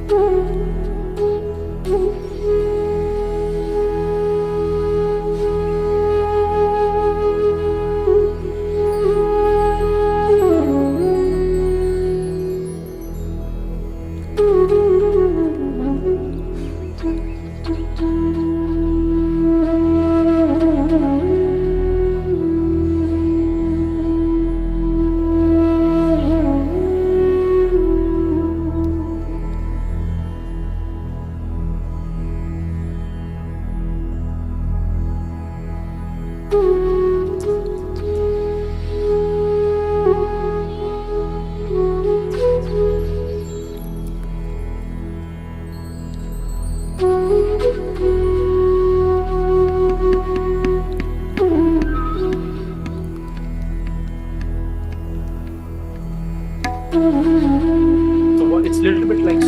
So it's a little bit like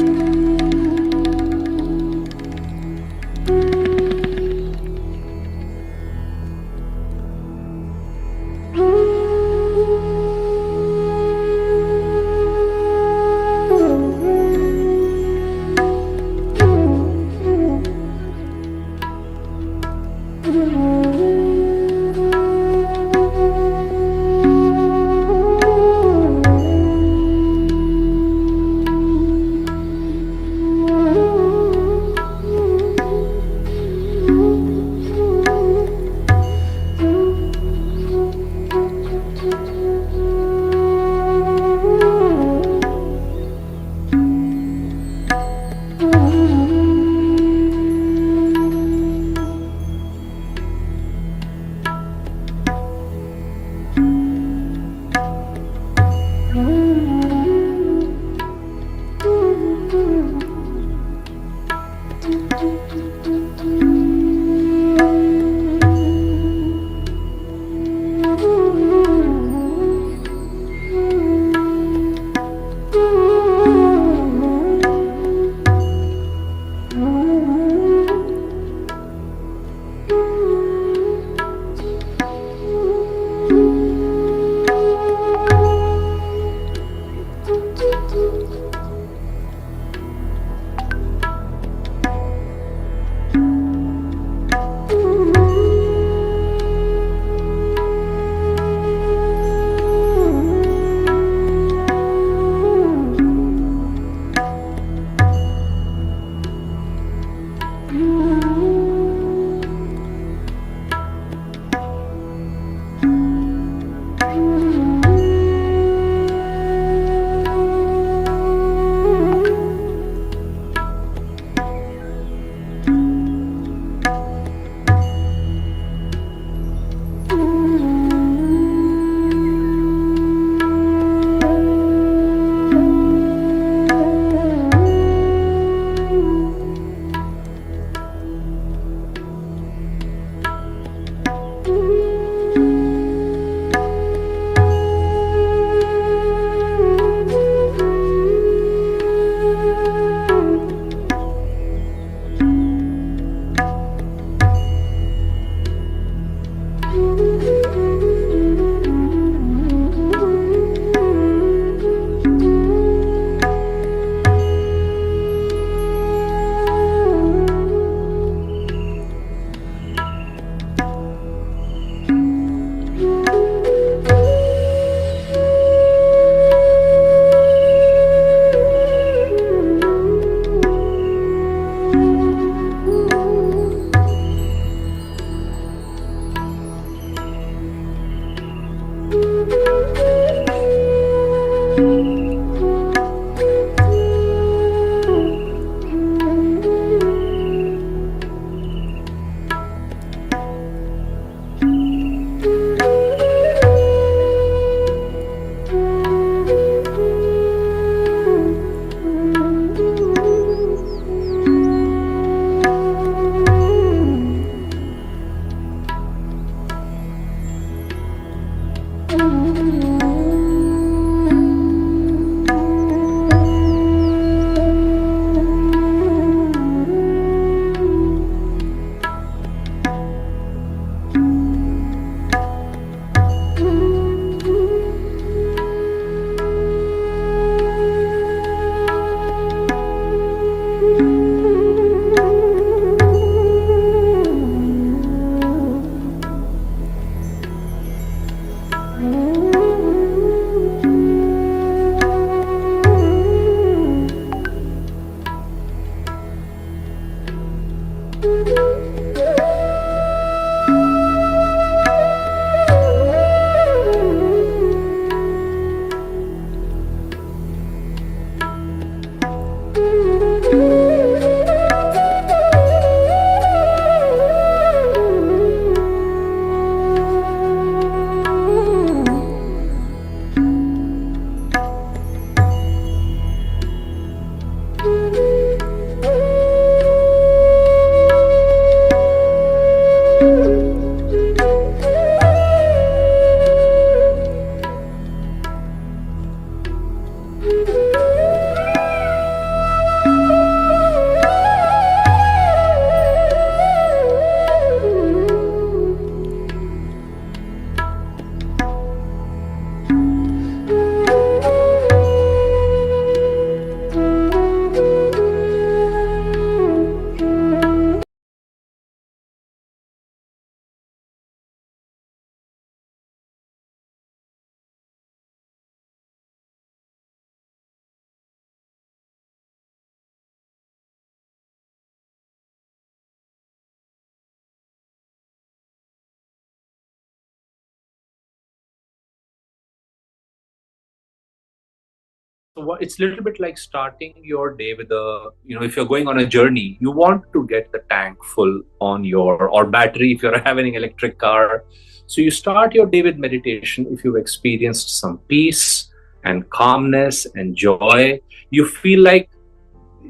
So it's a little bit like starting your day with a, if you're going on a journey, you want to get the tank full on your, or battery if you're having an electric car. So you start your day with meditation. If you've experienced some peace and calmness and joy, you feel like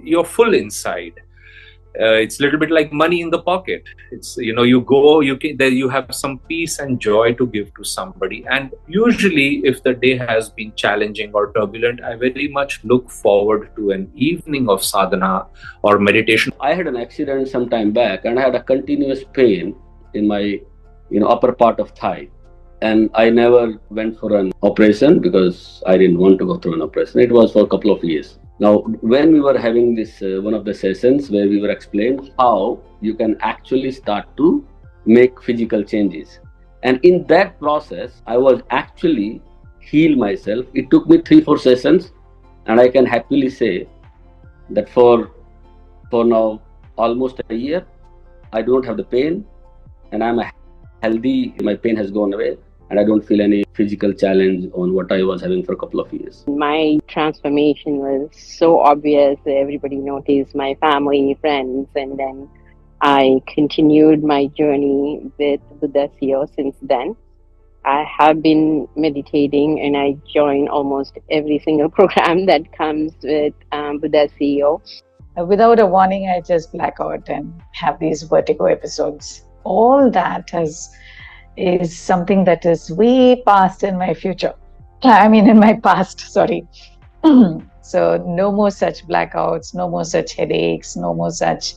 you're full inside. It's a little bit like money in the pocket. It's, you go, there you have some peace and joy to give to somebody. And usually if the day has been challenging or turbulent, I very much look forward to an evening of sadhana or meditation. I had an accident some time back and I had a continuous pain in my upper part of thigh, and I never went for an operation because I didn't want to go through an operation. It was for a couple of years. Now, when we were having this one of the sessions where we were explained how you can actually start to make physical changes, and in that process I was actually heal myself. It took me 3-4 sessions, and I can happily say that for now almost a year I don't have the pain, and I'm healthy. My pain has gone away and I don't feel any physical challenge on what I was having for a couple of years. My transformation was so obvious. Everybody noticed, my family, friends, and then I continued my journey with Buddha CEO since then. I have been meditating and I join almost every single program that comes with Buddha CEO. Without a warning, I just black out and have these vertigo episodes. All that is something that is way past in my future. I mean, in my past, sorry. So no more such blackouts, no more such headaches, no more such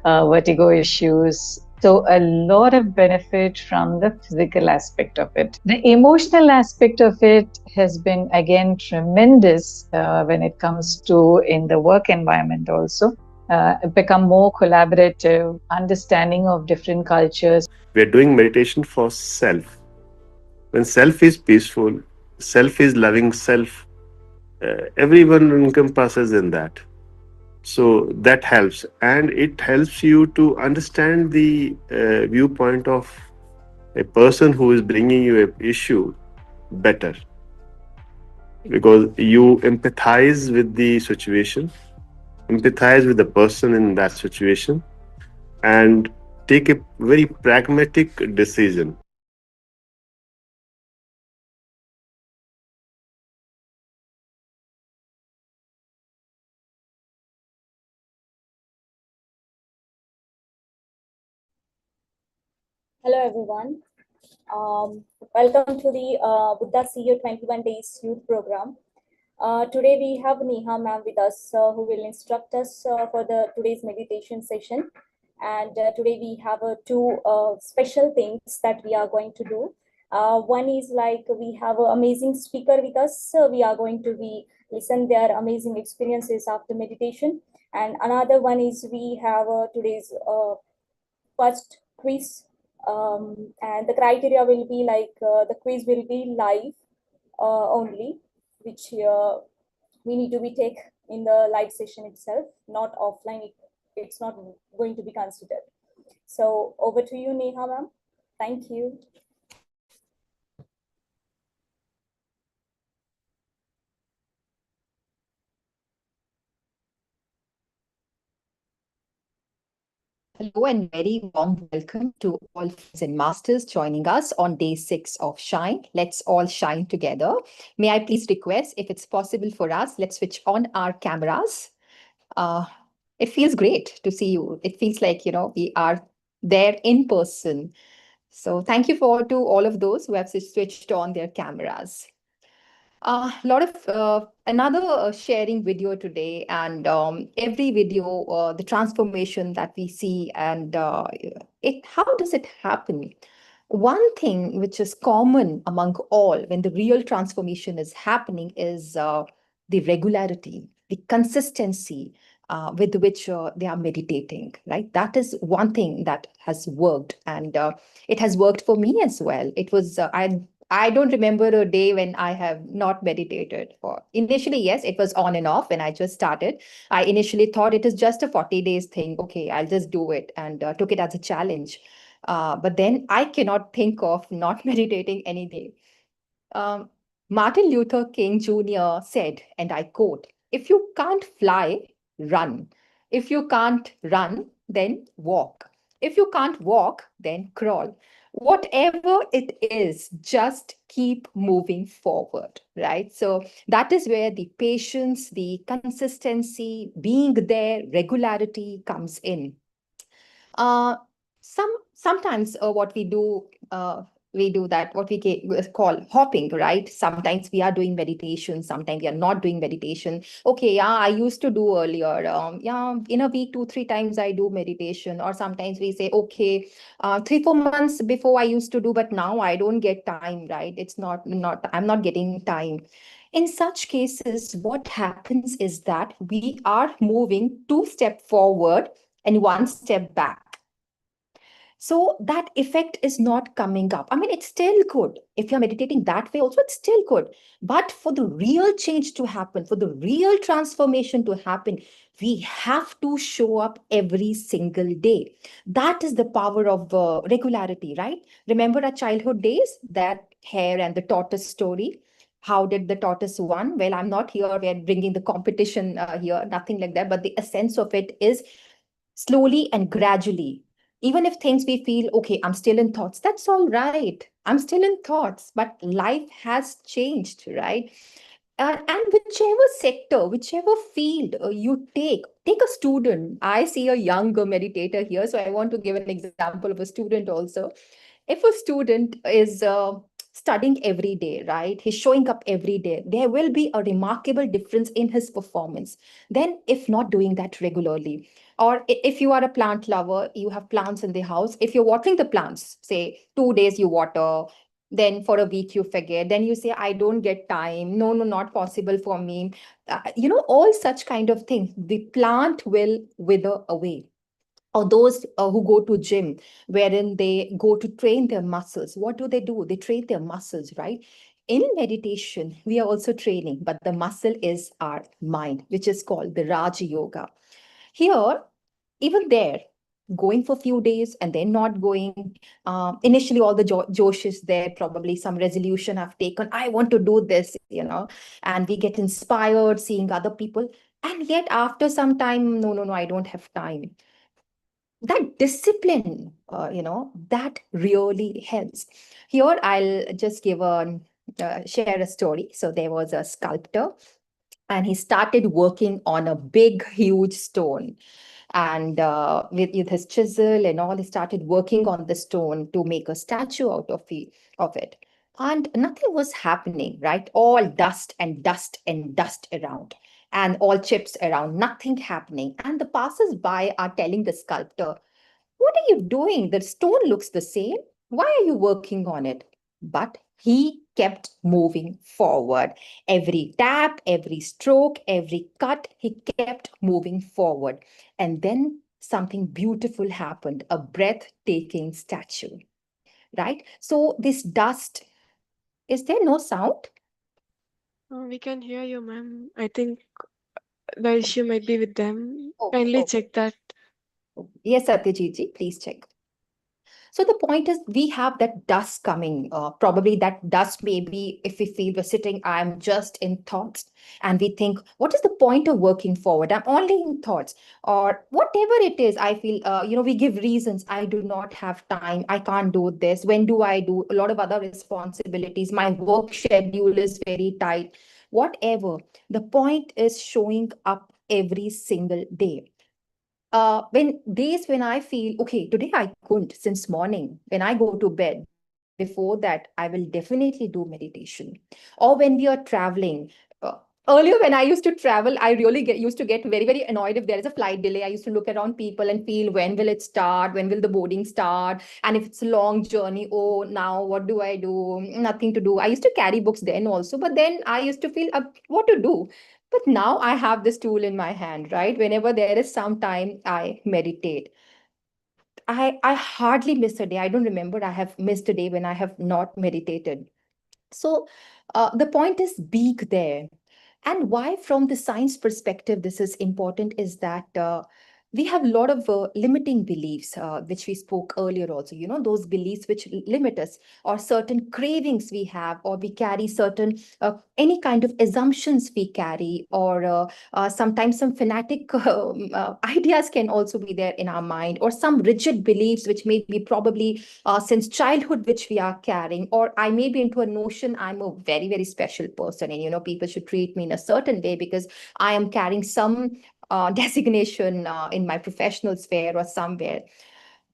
vertigo issues. So a lot of benefit from the physical aspect of it. The emotional aspect of it has been, again, tremendous when it comes to in the work environment also. Become more collaborative, understanding of different cultures. We're doing meditation for self. When self is peaceful, self is loving self, everyone encompasses in that. So that helps, and it helps you to understand the viewpoint of a person who is bringing you an issue better, because you empathize with the situation, empathize with the person in that situation, and take a very pragmatic decision. Hello everyone. Welcome to the Buddha CEO 21 Days Youth Program. Today we have Neha ma'am with us who will instruct us for today's meditation session. And today we have two special things that we are going to do. One is like we have an amazing speaker with us. We are going to listen their amazing experiences after meditation. And another one is we have today's first quiz. And the criteria will be like the quiz will be live only, which we need to be take in the live session itself, not offline. It's not going to be considered. So over to you, Neha ma'am. Thank you. Hello and very warm welcome to all friends and masters joining us on day 6 of Shine. Let's all shine together. May I please request, if it's possible for us, let's switch on our cameras. Uh, it feels great to see you. It feels like, we are there in person. So thank you to all of those who have switched on their cameras. A lot of another sharing video today, and every video, the transformation that we see, and it how does it happen? One thing which is common among all when the real transformation is happening is the regularity, the consistency with which they are meditating, right? That is one thing that has worked, and it has worked for me as well. It was, I don't remember a day when I have not meditated. For initially, yes, it was on and off when I just started. I initially thought it is just a 40 days thing. Okay, I'll just do it, and took it as a challenge. But then I cannot think of not meditating any day. Um, Martin Luther King Jr. said, and I quote, "If you can't fly, run. If you can't run, then walk. If you can't walk, then crawl. Whatever it is, just keep moving forward," right? So that is where the patience, the consistency, being there, regularity comes in. uh, sometimes what we do that what call hopping, right? Sometimes we are doing meditation, sometimes we are not doing meditation. Okay, yeah, I used to do earlier. Yeah, in a week 2 3 times I do meditation, or sometimes we say, okay, 3 4 months before I used to do, but now I don't get time, right? It's not I'm not getting time. In such cases, what happens is that we are moving 2 steps forward and 1 step back. So that effect is not coming up. I mean, it's still good. If you're meditating that way, also, it's still good. But for the real change to happen, for the real transformation to happen, we have to show up every single day. That is the power of regularity, right? Remember our childhood days, that hare and the tortoise story? How did the tortoise won? Well, I'm not here. We're bringing the competition here, nothing like that. But the essence of it is slowly and gradually. Even if things we feel, okay, I'm still in thoughts, that's all right. I'm still in thoughts, but life has changed, right? And whichever sector, whichever field you take a student. I see a young meditator here, so I want to give an example of a student also. If a student is studying every day, right? He's showing up every day. There will be a remarkable difference in his performance. Then, if not doing that regularly, or if you are a plant lover, you have plants in the house. If you're watering the plants, say 2 days you water, then for a week you forget, then you say, I don't get time. No, no, not possible for me. All such kind of things. The plant will wither away. Or those who go to gym, wherein they go to train their muscles. What do? They train their muscles, right? In meditation, we are also training, but the muscle is our mind, which is called the Raja Yoga. Here, even there, going for a few days and then not going. Initially, all the Josh is there, probably some resolution I've taken. I want to do this, and we get inspired seeing other people. And yet, after some time, no, no, no, I don't have time. That discipline, that really helps. Here, I'll just share a story. So there was a sculptor, and he started working on a big, huge stone. And with his chisel and all, he started working on the stone to make a statue out of it. And nothing was happening, right? All dust and dust and dust around, and all chips around, nothing happening. And the passers-by are telling the sculptor, what are you doing? The stone looks the same. Why are you working on it? But he kept moving forward. Every tap, every stroke, every cut, he kept moving forward. And then something beautiful happened, a breathtaking statue, right? So this dust, is there no sound? We can hear you, ma'am. I think the issue might be with them. Oh, Kindly okay. check that. Yes, Satyajit ji, please check. So the point is, we have that dust coming. Probably that dust may be, if we feel we're sitting, I'm just in thoughts, and we think, what is the point of working forward? I'm only in thoughts, or whatever it is. I feel, we give reasons. I do not have time. I can't do this. When do I do a lot of other responsibilities? My work schedule is very tight. Whatever. The point is showing up every single day. When days when I feel, okay, today I couldn't since morning, when I go to bed, before that, I will definitely do meditation. Or when we are traveling, earlier when I used to travel, I really used to get very, very annoyed if there is a flight delay. I used to look around people and feel, when will it start? When will the boarding start? And if it's a long journey, oh, now what do I do? Nothing to do. I used to carry books then also, but then I used to feel, what to do? But now I have this tool in my hand, right? Whenever there is some time, I meditate. I hardly miss a day. I don't remember I have missed a day when I have not meditated. So the point is, be there. And why, from the science perspective, this is important is that we have a lot of limiting beliefs, which we spoke earlier also, those beliefs which limit us, or certain cravings we have, or we carry certain, any kind of assumptions we carry, or sometimes some fanatic ideas can also be there in our mind, or some rigid beliefs which may be probably since childhood which we are carrying. Or I may be into a notion, I'm a very, very special person, and people should treat me in a certain way because I am carrying some designation in my professional sphere or somewhere.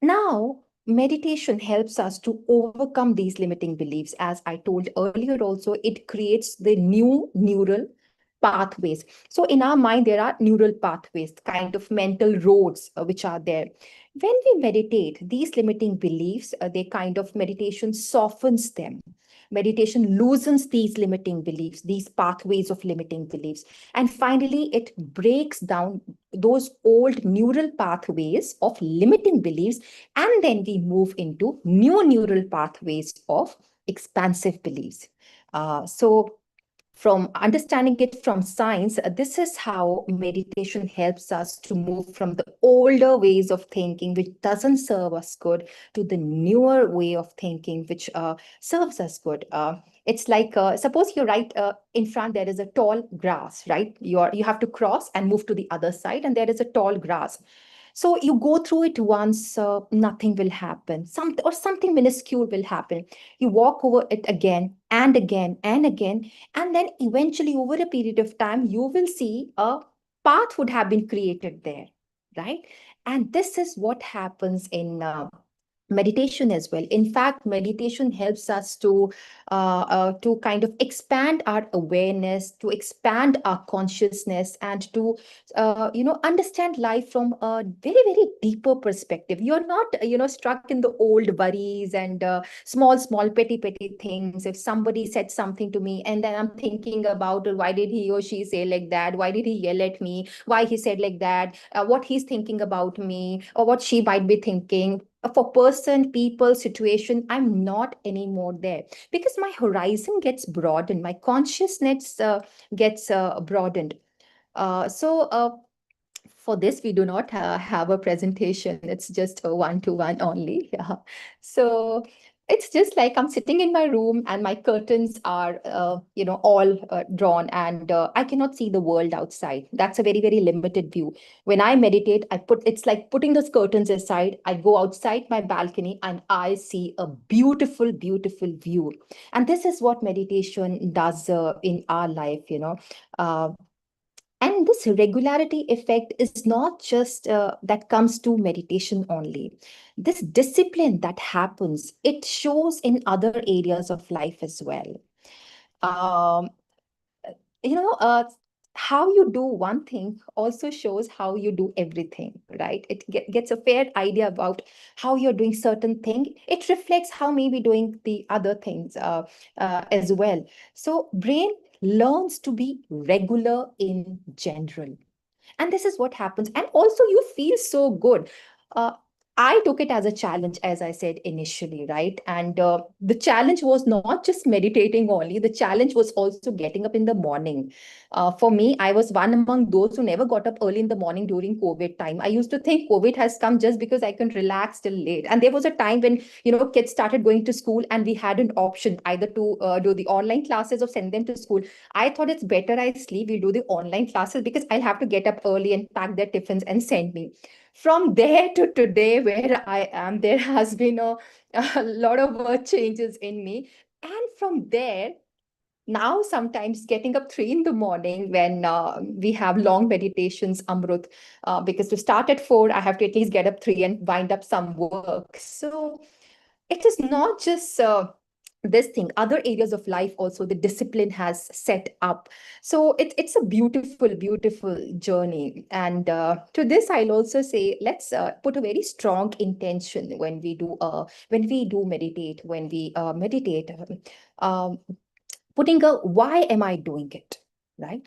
Now, meditation helps us to overcome these limiting beliefs. As I told earlier also, it creates the new neural pathways. So in our mind, there are neural pathways, kind of mental roads which are there. When we meditate, these limiting beliefs, they kind of, meditation softens them. Meditation loosens these limiting beliefs, these pathways of limiting beliefs. And finally, it breaks down those old neural pathways of limiting beliefs. And then we move into new neural pathways of expansive beliefs. So from understanding it from science, this is how meditation helps us to move from the older ways of thinking, which doesn't serve us good, to the newer way of thinking, which serves us good. It's like, suppose you're right in front, there is a tall grass, right? You have to cross and move to the other side, and there is a tall grass. So you go through it once, nothing will happen. Something minuscule will happen. You walk over it again and again and again, and then eventually, over a period of time, you will see a path would have been created there, right? And this is what happens in meditation as well. In fact, meditation helps us to kind of expand our awareness, to expand our consciousness, and to understand life from a very, very deeper perspective. You're not stuck in the old worries and small petty things. If somebody said something to me, and then I'm thinking about, why did he or she say like that? Why did he yell at me? Why he said like that? What he's thinking about me, or what she might be thinking. For person, people, situation, I'm not anymore there, because my horizon gets broadened, my consciousness gets broadened. So for this, we do not have a presentation. It's just a one-to-one only. Yeah. So it's just like I'm sitting in my room and my curtains are, all drawn, and I cannot see the world outside. That's a very, very limited view. When I meditate, it's like putting those curtains aside. I go outside my balcony and I see a beautiful, beautiful view. And this is what meditation does in our life. Uh, and this regularity effect is not just that comes to meditation only. This discipline that happens, it shows in other areas of life as well. Um, you know, uh, how you do one thing also shows how you do everything, right? It gets a fair idea about how you're doing certain thing. It reflects how maybe doing the other things as well. So brain learns to be regular in general. And this is what happens. And also you feel so good. Uh, I took it as a challenge, as I said initially, right? And the challenge was not just meditating only, the challenge was also getting up in the morning. For me, I was one among those who never got up early in the morning during COVID time. I used to think COVID has come just because I can relax till late. And there was a time when, kids started going to school and we had an option either to do the online classes or send them to school. I thought it's better I sleep, we'll do the online classes because I'll have to get up early and pack their tiffins and send me. From there to today, where I am, there has been a lot of changes in me. And from there, now sometimes getting up 3 in the morning when we have long meditations, Amrut, because to start at 4, I have to at least get up 3 and wind up some work. So it is not just this thing, other areas of life also the discipline has set up. So it's a beautiful journey. And to this I'll also say, let's put a very strong intention when we do meditate, when we meditate. um, Putting a why am I doing it, right?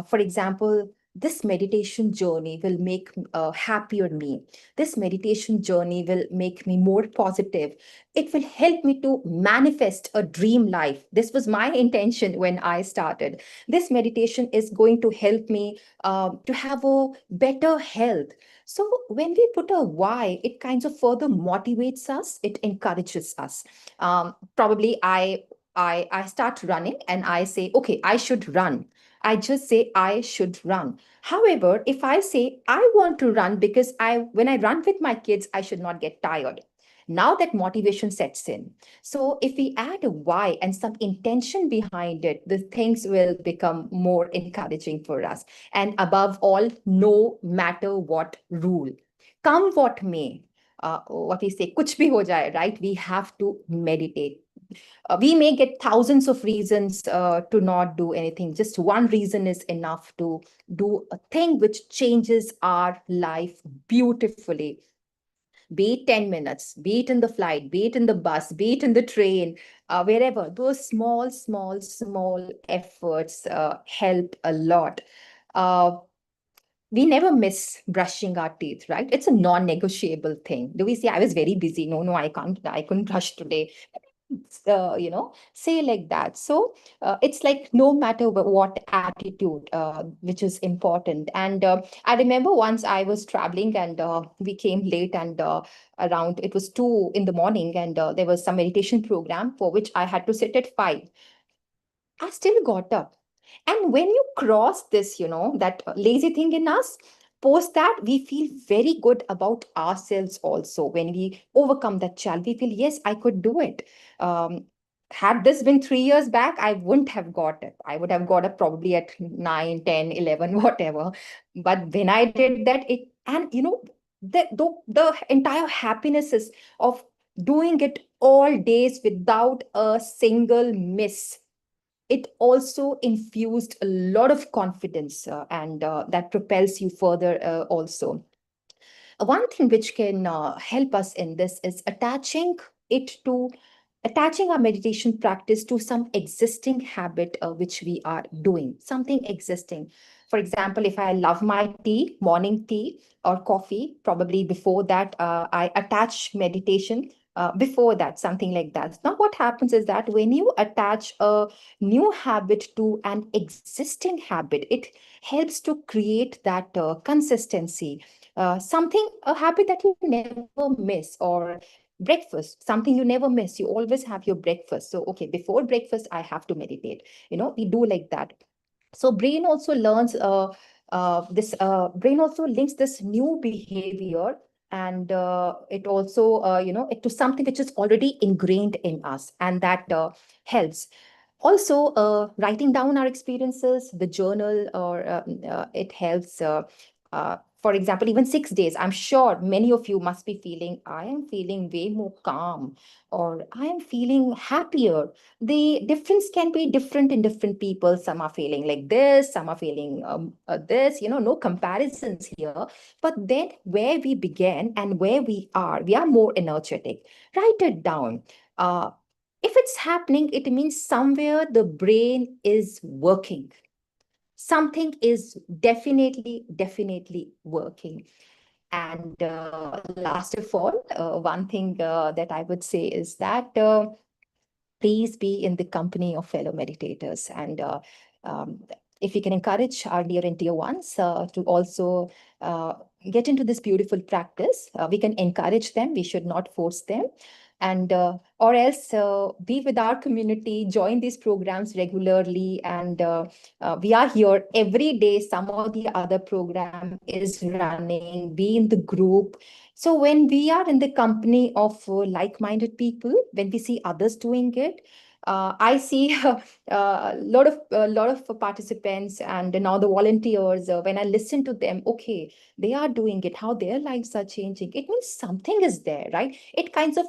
For example, this meditation journey will make a happier me. This meditation journey will make me more positive. It will help me to manifest a dream life. This was my intention when I started. This meditation is going to help me to have a better health. So when we put a why, it kind of further motivates us, it encourages us. Probably I start running and I say, okay, I should run. I just say I should run. However, if I say I want to run because when I run with my kids, I should not get tired. Now that motivation sets in. So if we add a why and some intention behind it, the things will become more encouraging for us. And above all, no matter what rule, come what may, what we say, kuch bhi ho jaye, right? We have to meditate. We may get thousands of reasons to not do anything. Just one reason is enough to do a thing which changes our life beautifully. Be it 10 minutes, be it in the flight, be it in the bus, be it in the train, wherever. Those small efforts help a lot. Uh, we never miss brushing our teeth, right? It's a non-negotiable thing. Do we say, I was very busy? No, I couldn't brush today. Say like that. So it's like no matter what attitude, which is important. And I remember once I was traveling and we came late and around, it was 2 in the morning and there was some meditation program for which I had to sit at 5. I still got up. And when you cross this, that lazy thing in us, post that, we feel very good about ourselves also. When we overcome that challenge, we feel, yes, I could do it. Um, had this been 3 years back, I wouldn't have got it. I would have got up probably at 9, 10, 11, whatever. But when I did that, the entire happiness is of doing it all days without a single miss. It also infused a lot of confidence and that propels you further also. One thing which can help us in this is attaching our meditation practice to some existing habit which we are doing, something existing. For example, if I love my tea, morning tea or coffee, probably before that, I attach meditation. Before that, something like that. Now, what happens is that when you attach a new habit to an existing habit, it helps to create that consistency, a habit that you never miss, or breakfast, something you never miss. You always have your breakfast. So, okay, before breakfast, I have to meditate. We do like that. So brain also learns this brain also links this new behavior, and it also it to something which is already ingrained in us, and that helps. Also, writing down our experiences, the journal, or it helps. For example, even 6 days, I'm sure many of you must be feeling, I am feeling way more calm, or I am feeling happier. The difference can be different in different people. Some are feeling like this, some are feeling this, no comparisons here. But then where we began and where we are more energetic. Write it down. If it's happening, it means somewhere the brain is working. Something is definitely working. And last of all, one thing that I would say is that please be in the company of fellow meditators. And um, if we can encourage our near and dear ones to also uh, get into this beautiful practice, we can encourage them. We should not force them. And or else be with our community, join these programs regularly. And we are here every day. Some or the other program is running, be in the group. So when we are in the company of like-minded people, when we see others doing it, I see a lot of participants and now the volunteers. When I listen to them, okay, they are doing it. How their lives are changing. It means something is there, right? It kinds of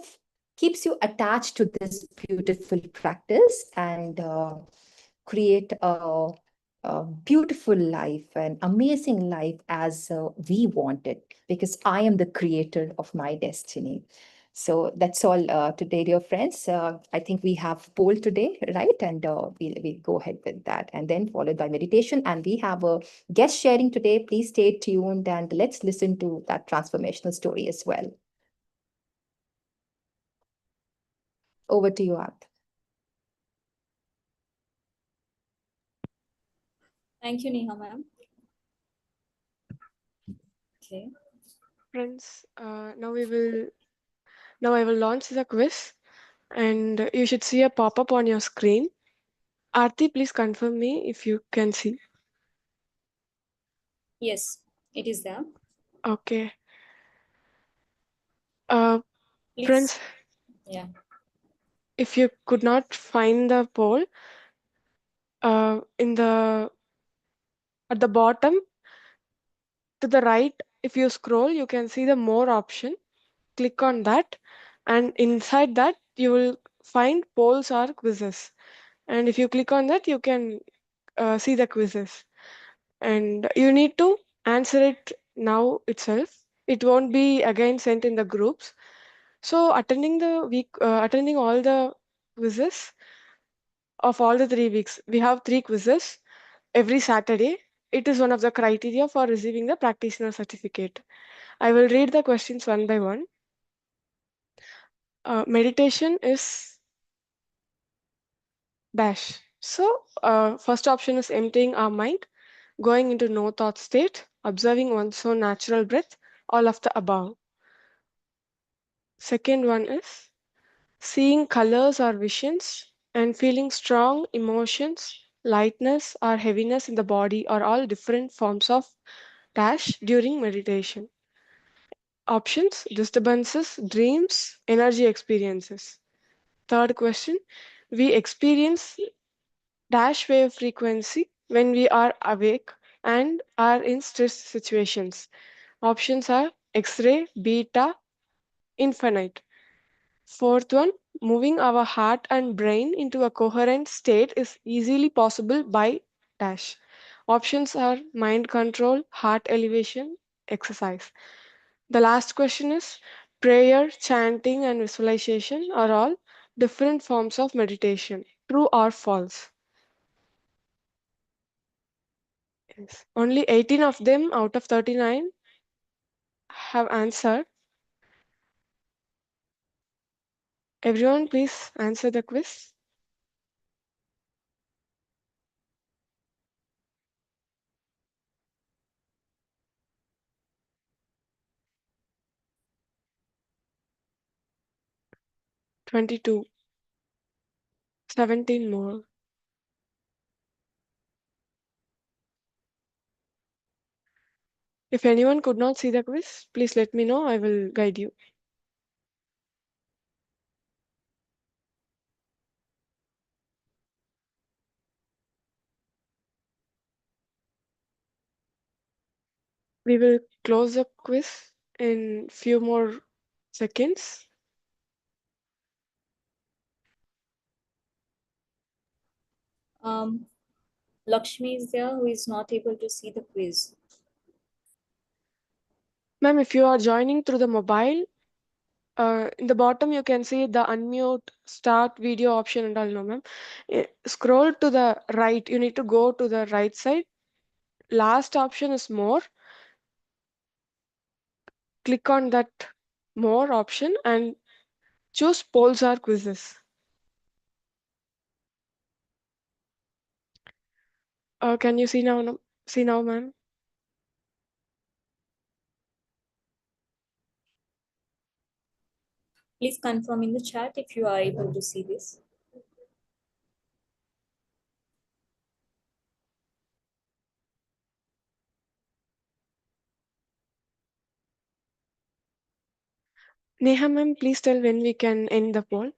keeps you attached to this beautiful practice and create a beautiful life, an amazing life as we want it, because I am the creator of my destiny. So that's all today, dear friends. I think we have poll today, right? And we'll go ahead with that, and then followed by meditation. And we have a guest sharing today. Please stay tuned and let's listen to that transformational story as well. Over to you, Art. Thank you, Neha ma'am. Okay. Friends, now I will launch the quiz, and you should see a pop-up on your screen. Aarti, please confirm me if you can see. Yes, it is there. Okay. Please. Friends, Yeah. if you could not find the poll, in the at the bottom to the right, if you scroll, you can see the more option. Click on that, and inside that you will find polls or quizzes. And if you click on that, you can see the quizzes, and you need to answer it now itself. It won't be again sent in the groups. So attending all the quizzes of all the 3 weeks, we have 3 quizzes every Saturday. It is one of the criteria for receiving the practitioner certificate. I will read the questions one by one. Meditation is dash. So, first option is emptying our mind, going into no thought state, observing one's own natural breath, all of the above. Second one is seeing colors or visions and feeling strong emotions, lightness or heaviness in the body, or all different forms of dash during meditation. Options: disturbances, dreams, energy experiences. Third question: we experience dash wave frequency when we are awake and are in stress situations. Options are X-ray, beta, infinite. Fourth one: moving our heart and brain into a coherent state is easily possible by dash. Options are mind control, heart elevation, exercise. The last question is prayer, chanting, and visualization are all different forms of meditation. True or false? Yes. Only 18 of them out of 39 have answered. Everyone, please answer the quiz. "22, 17 more." If anyone could not see the quiz, please let me know. I will guide you. We will close the quiz in few more seconds. Lakshmi is there who is not able to see the quiz. Ma'am, if you are joining through the mobile, in the bottom you can see the unmute, start video option and all, no ma'am. Scroll to the right. You need to go to the right side. Last option is more. click on that more option and choose polls or quizzes. Can you see now? See now, ma'am? Please confirm in the chat if you are able to see this. Neha, ma'am, please tell when we can end the poll.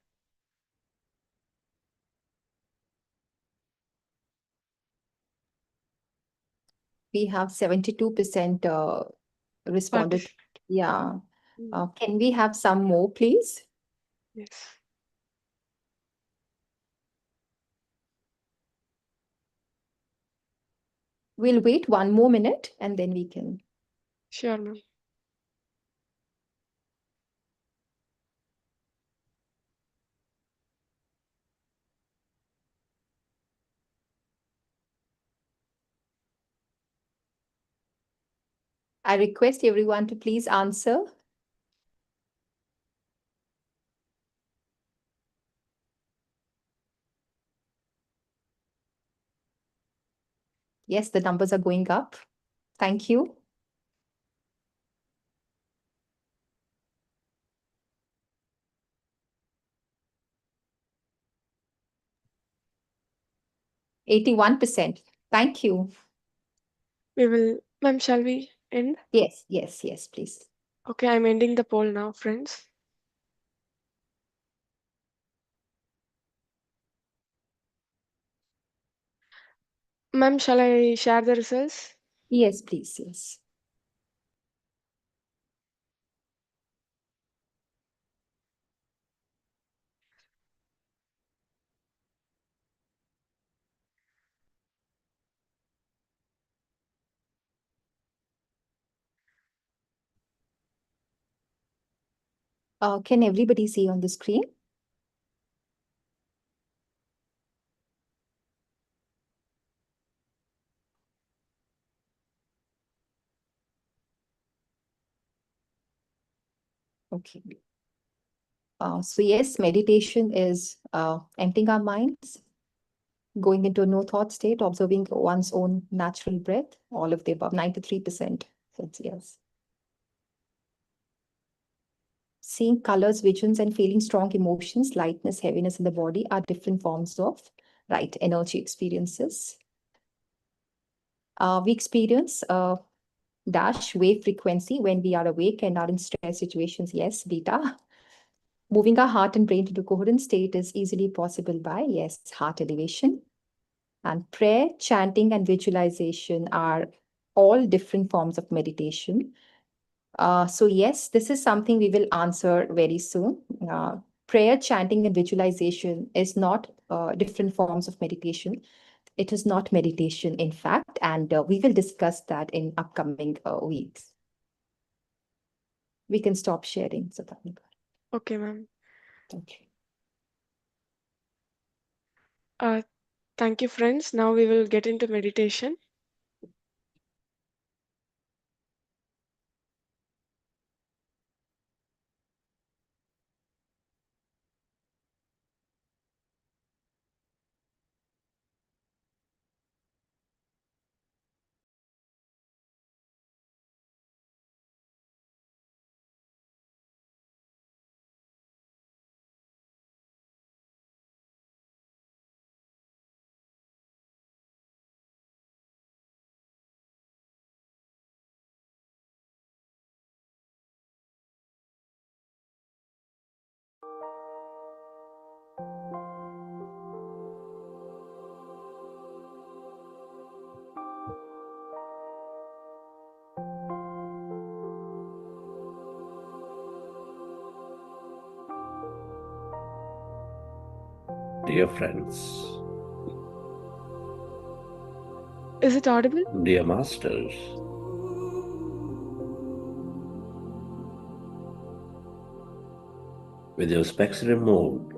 We have 72% responded. Yeah. Can we have some more, please? Yes. We'll wait 1 more minute and then we can. Sure, ma'am. I request everyone to please answer. Yes, the numbers are going up. Thank you. %81. Thank you. We will, ma'am, shall we end? Yes, yes, yes, please. Okay, I'm ending the poll now, friends. Ma'am, shall I share the results? Yes, please, yes. Can everybody see on the screen? Okay. So yes, meditation is emptying our minds, going into a no thought state, observing one's own natural breath, all of the above, 93%. So it's yes. Seeing colors, visions, and feeling strong emotions, lightness, heaviness in the body are different forms of energy experiences. We experience dash wave frequency when we are awake and are in stress situations, yes, beta. Moving our heart and brain to coherent state is easily possible by, yes, heart elevation. And prayer, chanting, and visualization are all different forms of meditation. So yes, this is something we will answer very soon. Prayer, chanting, and visualization is not different forms of meditation. It is not meditation, in fact, and we will discuss that in upcoming weeks. We can stop sharing, Satanika. Okay, ma'am. Okay. Thank you, friends. Now we will get into meditation. Dear friends, Is it audible? dear masters, with your specs removed,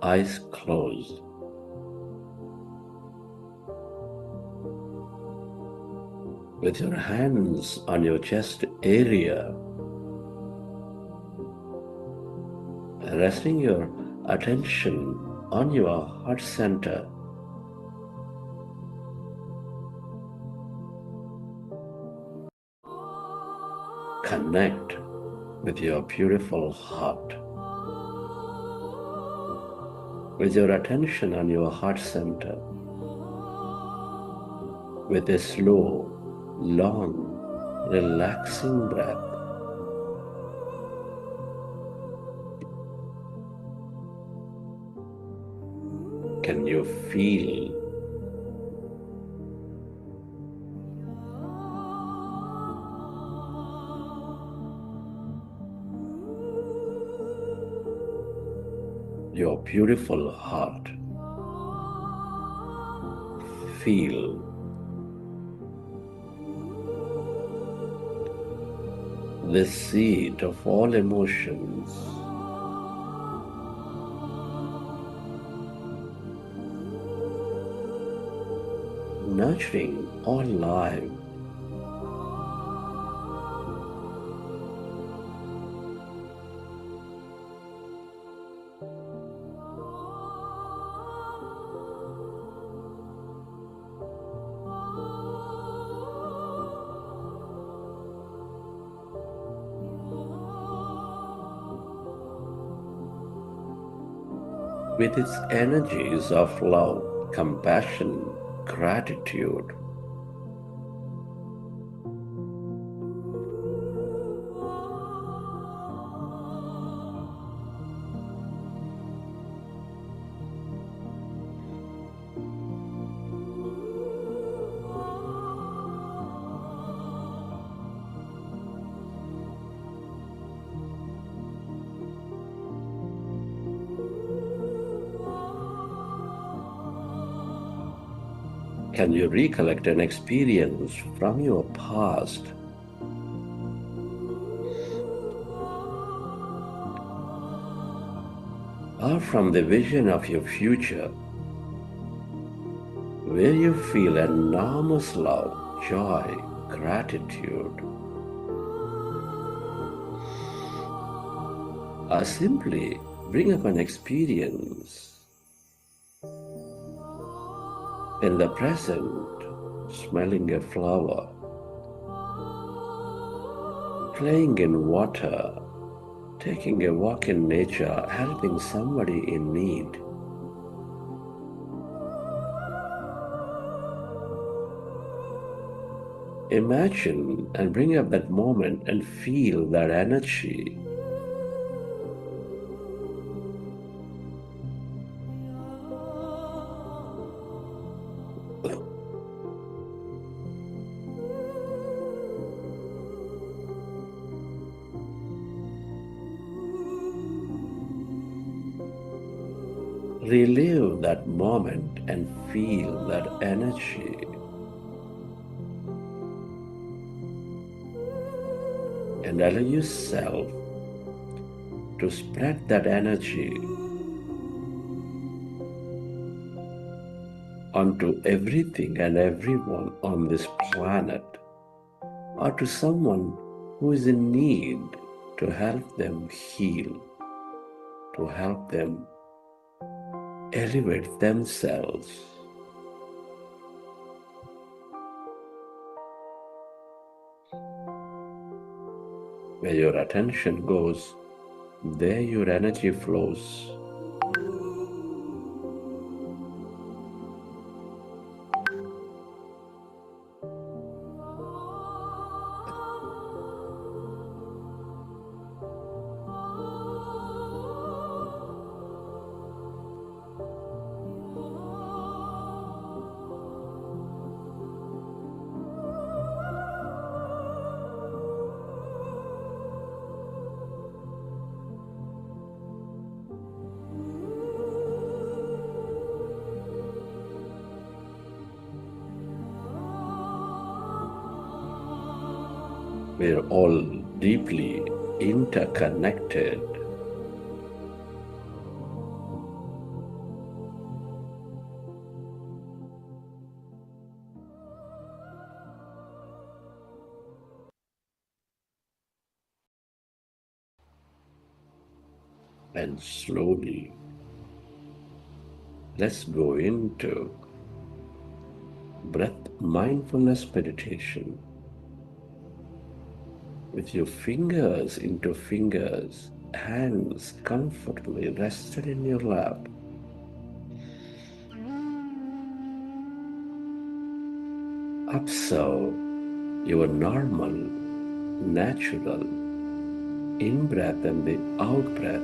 eyes closed, with your hands on your chest area, resting your attention on your heart center. Connect with your beautiful heart. With your attention on your heart center, with a slow, long, relaxing breath, can you feel your beautiful heart? Feel the seed of all emotions, nurturing all life. With its energies of love, compassion, gratitude. Can you recollect an experience from your past? Or from the vision of your future, where you feel enormous love, joy, gratitude, or simply bring up an experience in the present, smelling a flower, playing in water, taking a walk in nature, helping somebody in need. Imagine and bring up that moment and feel that energy. Relive that moment and feel that energy. And allow yourself to spread that energy onto everything and everyone on this planet, or to someone who is in need, to help them heal, to help them elevate themselves. Where your attention goes, there your energy flows. We're all deeply interconnected. And slowly, let's go into breath mindfulness meditation with your fingers into fingers, hands comfortably rested in your lap. Observe your normal, natural in breath and the out breath.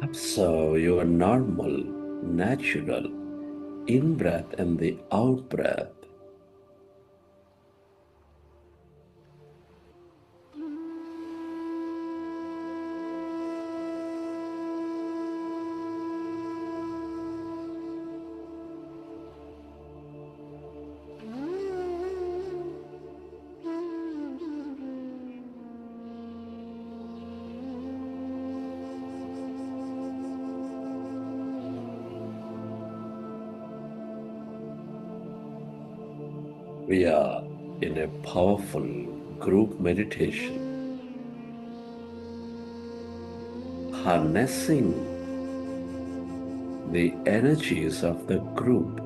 Observe your normal, natural in breath and the out breath. We are in a powerful group meditation, harnessing the energies of the group.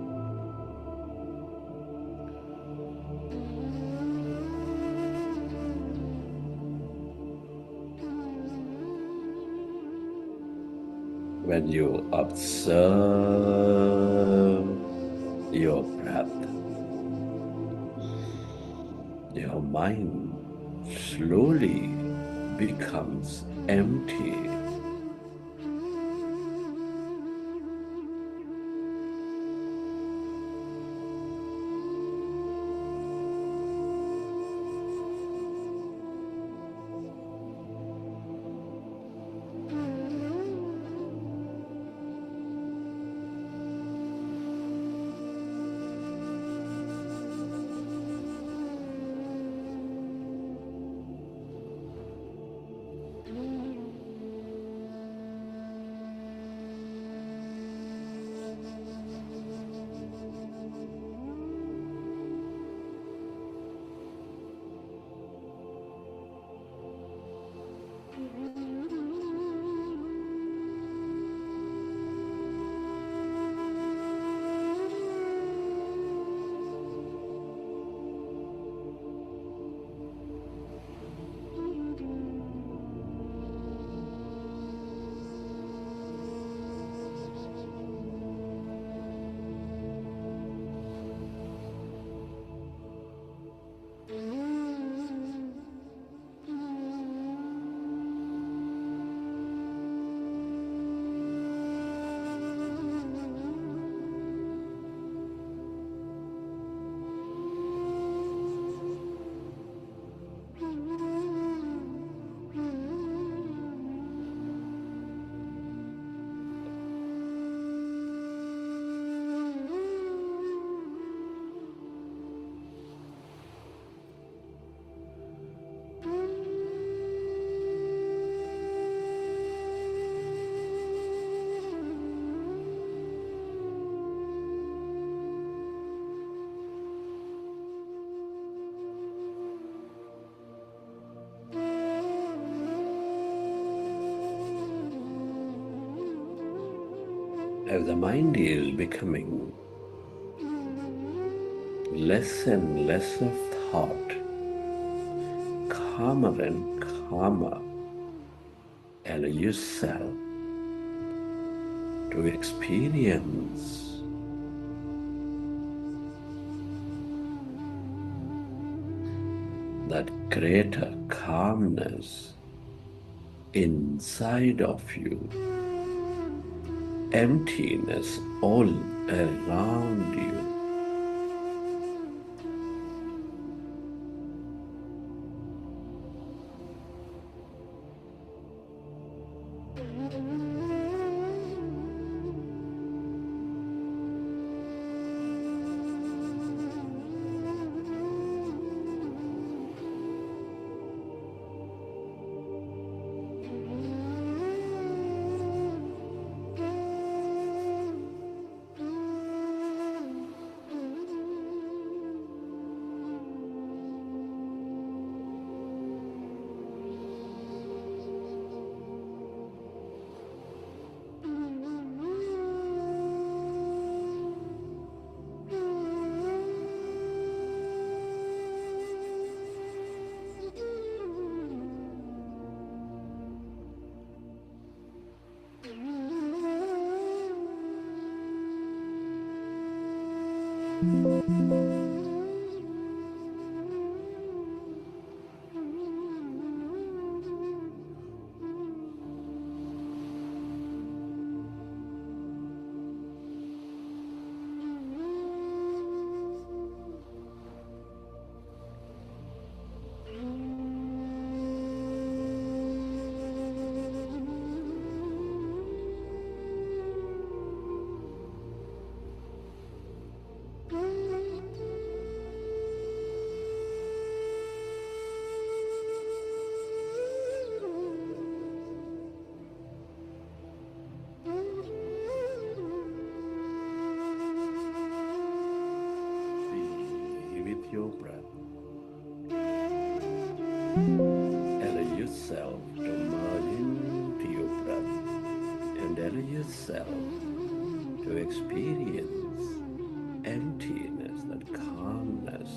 When you observe your breath, your mind slowly becomes empty. As the mind is becoming less and less of thought, calmer and calmer, allow yourself to experience that greater calmness inside of you, emptiness all around you. With your breath, allow yourself to merge into your breath and allow yourself to experience emptiness, that calmness.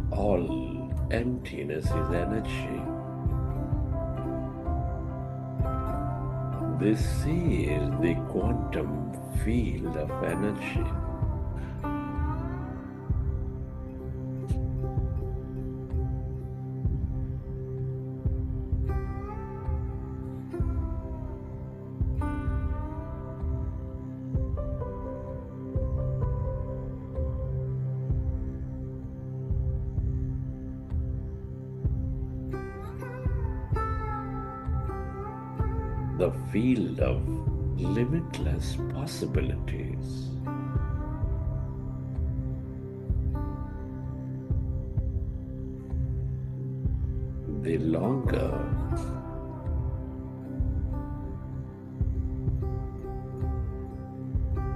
All emptiness is energy. This is the quantum field of energy. the field of limitless possibilities. The longer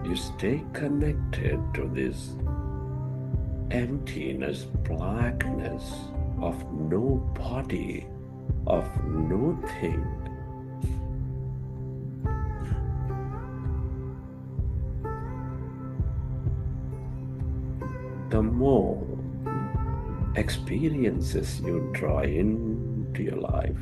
you stay connected to this emptiness, blackness of no body, of no thing, the more experiences you draw into your life.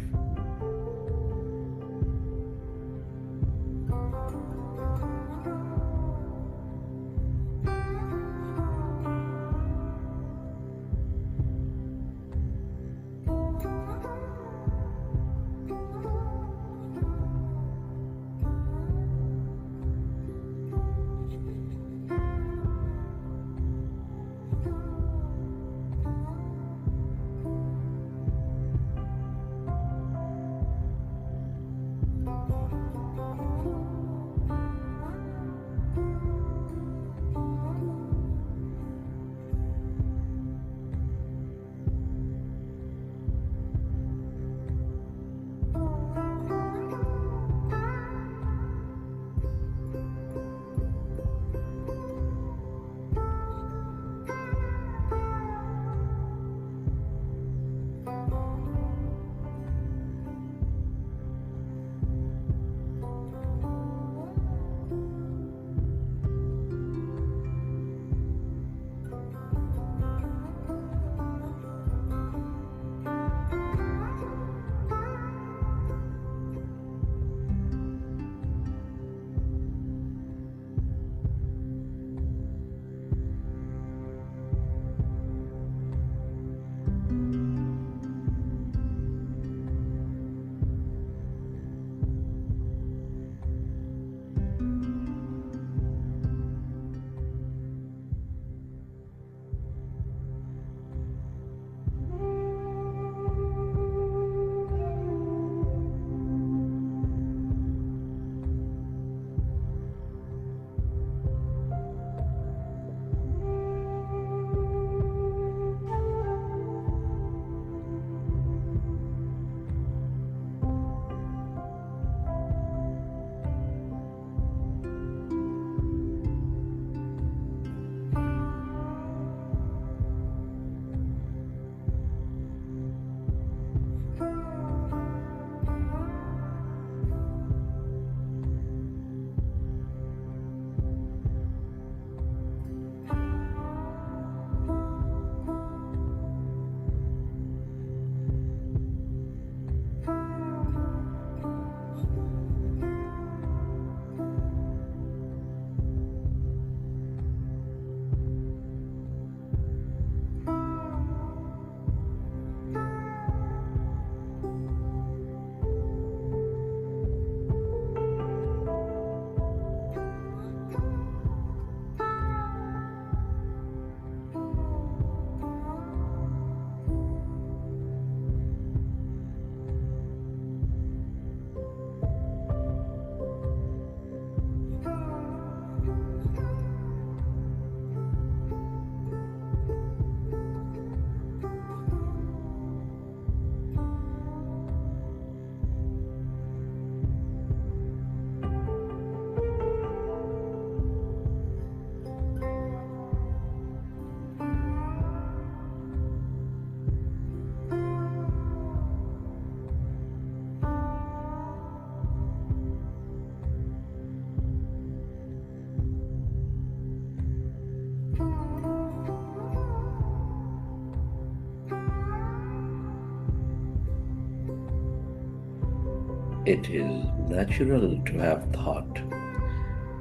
It is natural to have thought.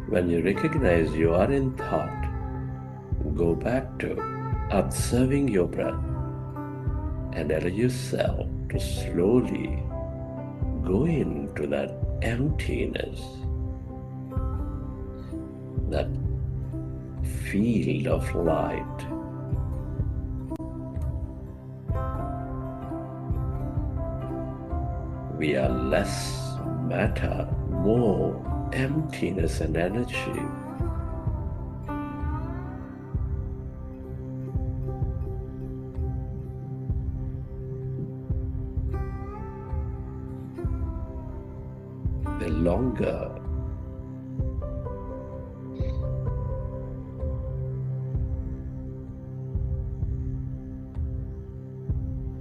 When you recognize you are in thought, go back to observing your breath and allow yourself to slowly go into that emptiness, that field of light. We are less matter, more emptiness and energy. The longer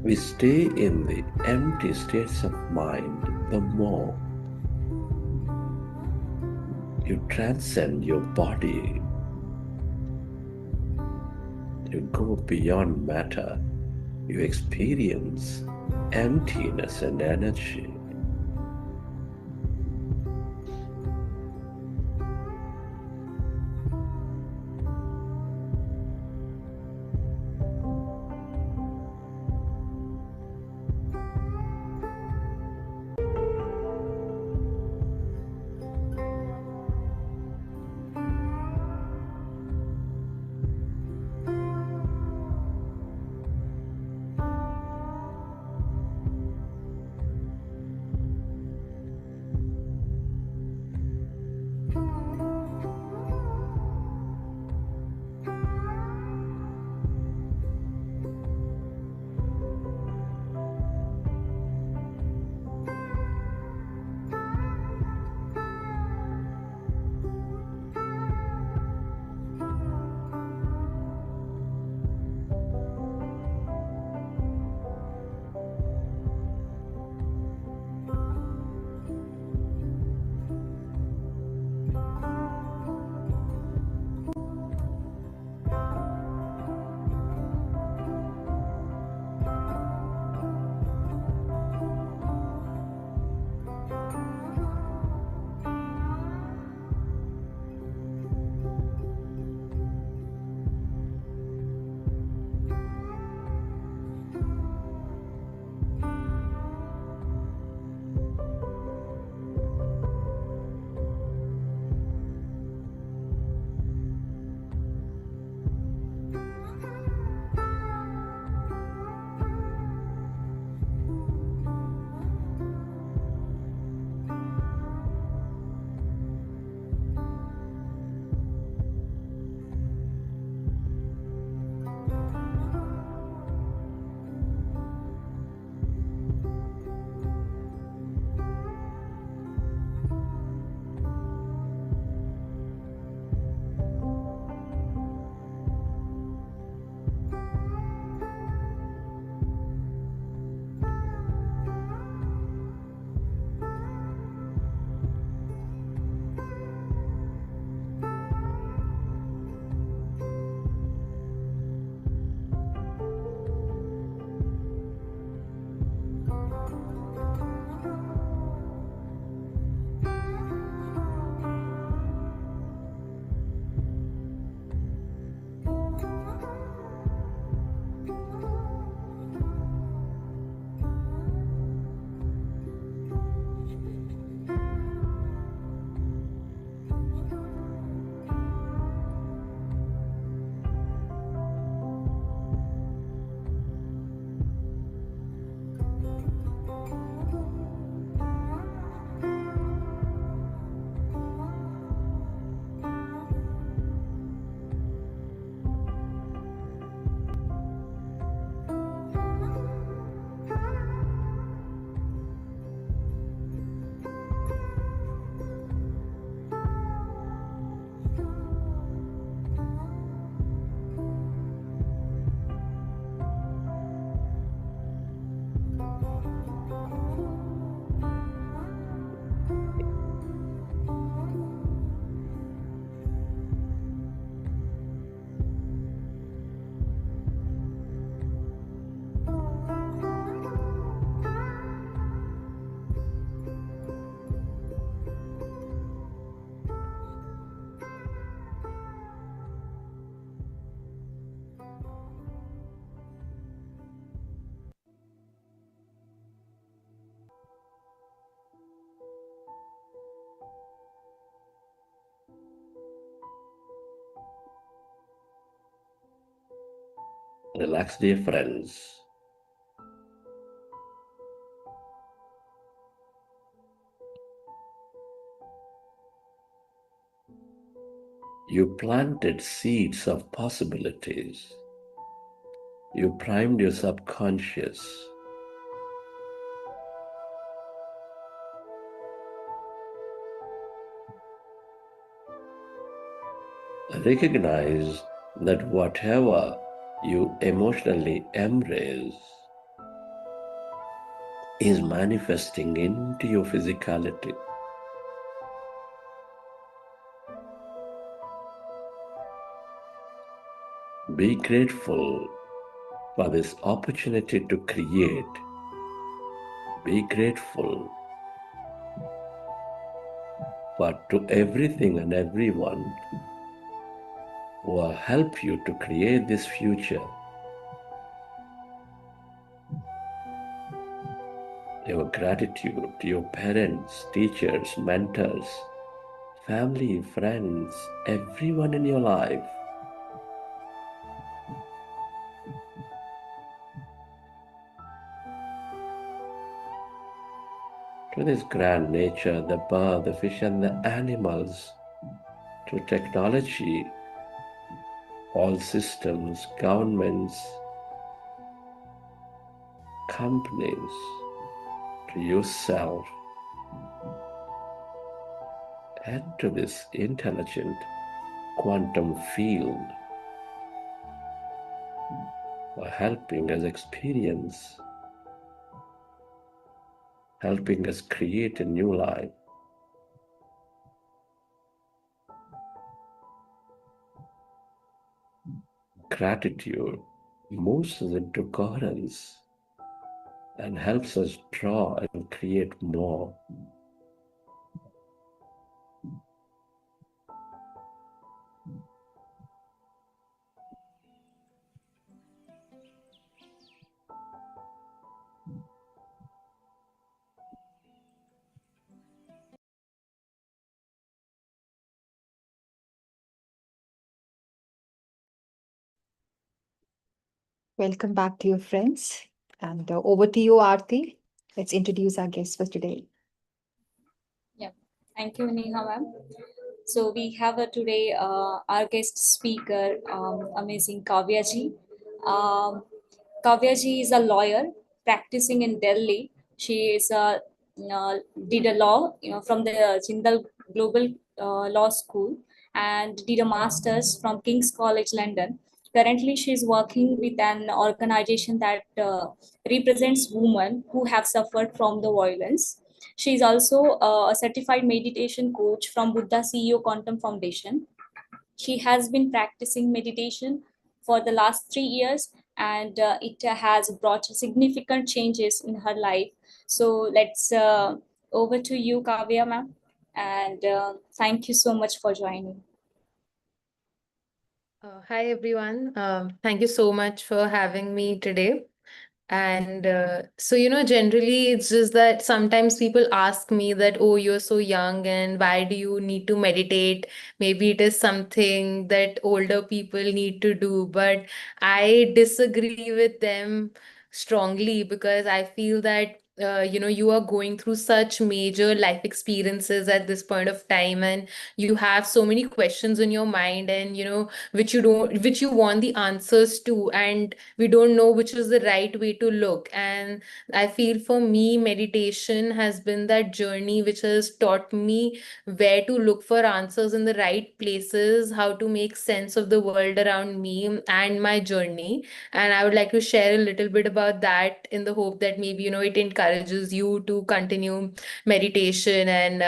we stay in the empty states of mind, the more you transcend your body. You go beyond matter. You experience emptiness and energy. Relax, dear friends. You planted seeds of possibilities. You primed your subconscious. Recognize that whatever you emotionally embrace is manifesting into your physicality. Be grateful for this opportunity to create. Be grateful for to everything and everyone who will help you to create this future. Your gratitude to your parents, teachers, mentors, family, friends, everyone in your life. To this grand nature, the bird, the fish, and the animals, to technology, all systems, governments, companies, to yourself, and to this intelligent quantum field for helping us experience, helping us create a new life. Gratitude moves us into coherence and helps us draw and create more. Welcome back to your friends. And over to you, Aarti. Let's introduce our guest for today. Yeah, thank you, Neha ma'am. So we have today our guest speaker, amazing Kavya ji. Um, Kavya ji is a lawyer practicing in Delhi. She is did a law, from the Jindal Global Law School, and did a master's from King's College London. Currently, she is working with an organization that represents women who have suffered from the violence. She is also a certified meditation coach from Buddha CEO Quantum Foundation. She has been practicing meditation for the last 3 years, and it has brought significant changes in her life. So let's over to you, Kavya ma'am, and thank you so much for joining. Hi everyone. Thank you so much for having me today. And generally, it's just that sometimes people ask me that, oh, you're so young, and why do you need to meditate? Maybe it is something that older people need to do. But I disagree with them strongly because I feel that. You are going through such major life experiences at this point of time, and you have so many questions in your mind, and which you want the answers to, and we don't know which is the right way to look. And I feel for me, meditation has been that journey which has taught me where to look for answers in the right places, how to make sense of the world around me and my journey. And I would like to share a little bit about that in the hope that maybe, it encourages you to continue meditation and,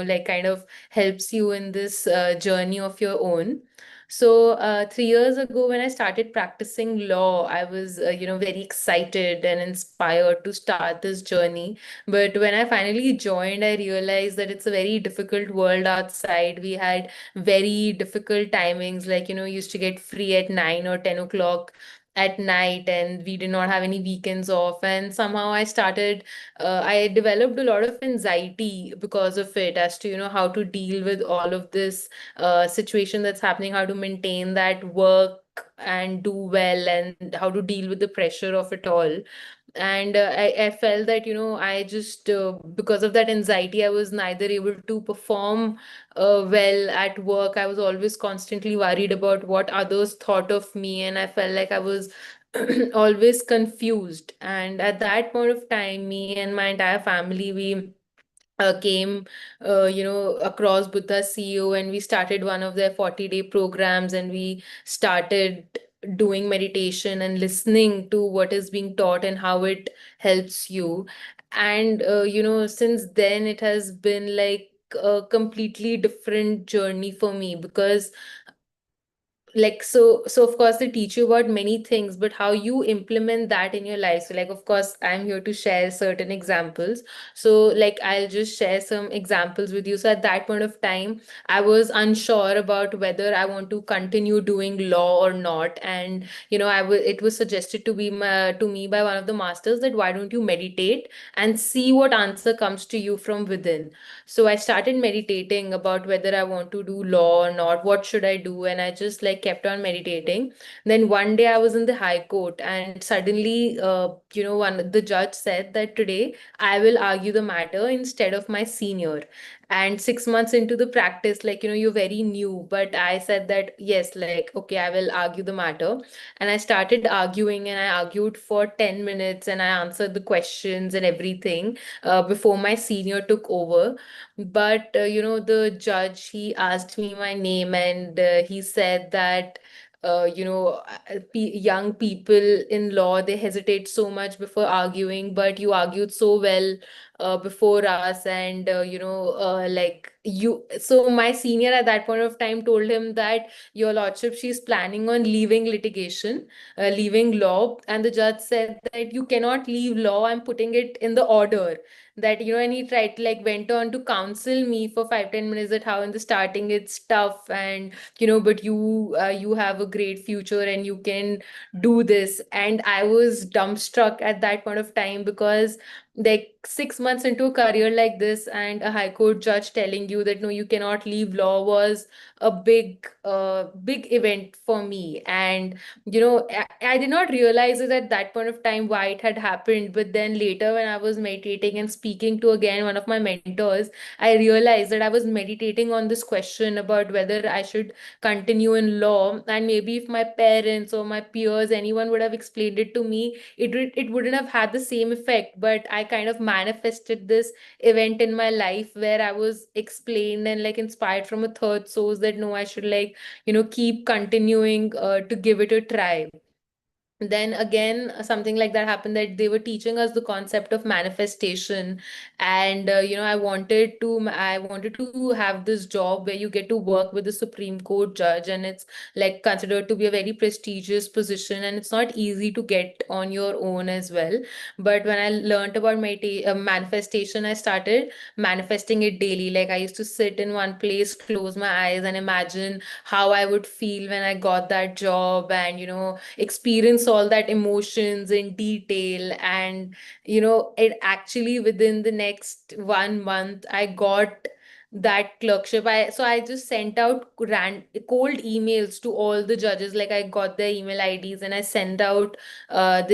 like kind of helps you in this journey of your own. So, 3 years ago, when I started practicing law, I was, very excited and inspired to start this journey. But when I finally joined, I realized that it's a very difficult world outside. We had very difficult timings, like, used to get free at 9 or 10 o'clock at night, and we did not have any weekends off. And somehow I developed a lot of anxiety because of it, as to, how to deal with all of this situation that's happening, how to maintain that work and do well and how to deal with the pressure of it all. And I felt that, I just, because of that anxiety, I was neither able to perform well at work. I was always constantly worried about what others thought of me, and I felt like I was always confused. And at that point of time, me and my entire family, we came, across Buddha's CEO, and we started one of their 40-day programs, and we started doing meditation and listening to what is being taught and how it helps you. And, since then, it has been like a completely different journey for me, because like, so of course they teach you about many things, but how you implement that in your life. So like, of course, I'm here to share certain examples. So like, I'll just share some examples with you. So at that point of time, I was unsure about whether I want to continue doing law or not. And it was suggested to me by one of the masters that why don't you meditate and see what answer comes to you from within. So I started meditating about whether I want to do law or not, what should I do, and I just like kept on meditating. Then one day I was in the high court, and suddenly, one the judge said that today I will argue the matter instead of my senior. And 6 months into the practice, like, you're very new, but I said that yes, like, okay, I will argue the matter. And I started arguing, and I argued for 10 minutes, and I answered the questions and everything before my senior took over. But the judge, he asked me my name, and he said that young people in law, they hesitate so much before arguing, but you argued so well before us. And like, you so my senior at that point of time told him that your lordship, she's planning on leaving litigation, leaving law. And the judge said that you cannot leave law, I'm putting it in the order that, and he tried to like went on to counsel me for 5-10 minutes that how in the starting it's tough, and but you have a great future and you can do this. And I was dumbstruck at that point of time, because like 6 months into a career like this, and a high court judge telling you that no, you cannot leave law, was a big event for me. And I did not realize it at that point of time why it had happened. But then later, when I was meditating and speaking to again one of my mentors, I realized that I was meditating on this question about whether I should continue in law. And maybe if my parents or my peers, anyone would have explained it to me, it wouldn't have had the same effect. But I kind of manifested this event in my life where I was explained and like inspired from a third source that no, I should like, keep continuing to give it a try. Then again, something like that happened, that they were teaching us the concept of manifestation. And I wanted to have this job where you get to work with the Supreme Court judge, and it's like considered to be a very prestigious position, and it's not easy to get on your own as well. But when I learned about manifestation, I started manifesting it daily. Like, I used to sit in one place, close my eyes, and imagine how I would feel when I got that job, and experience all that emotions in detail. And it actually, within the next 1 month, I got that clerkship. I just sent out cold emails to all the judges. Like, I got their email IDs, and I sent out my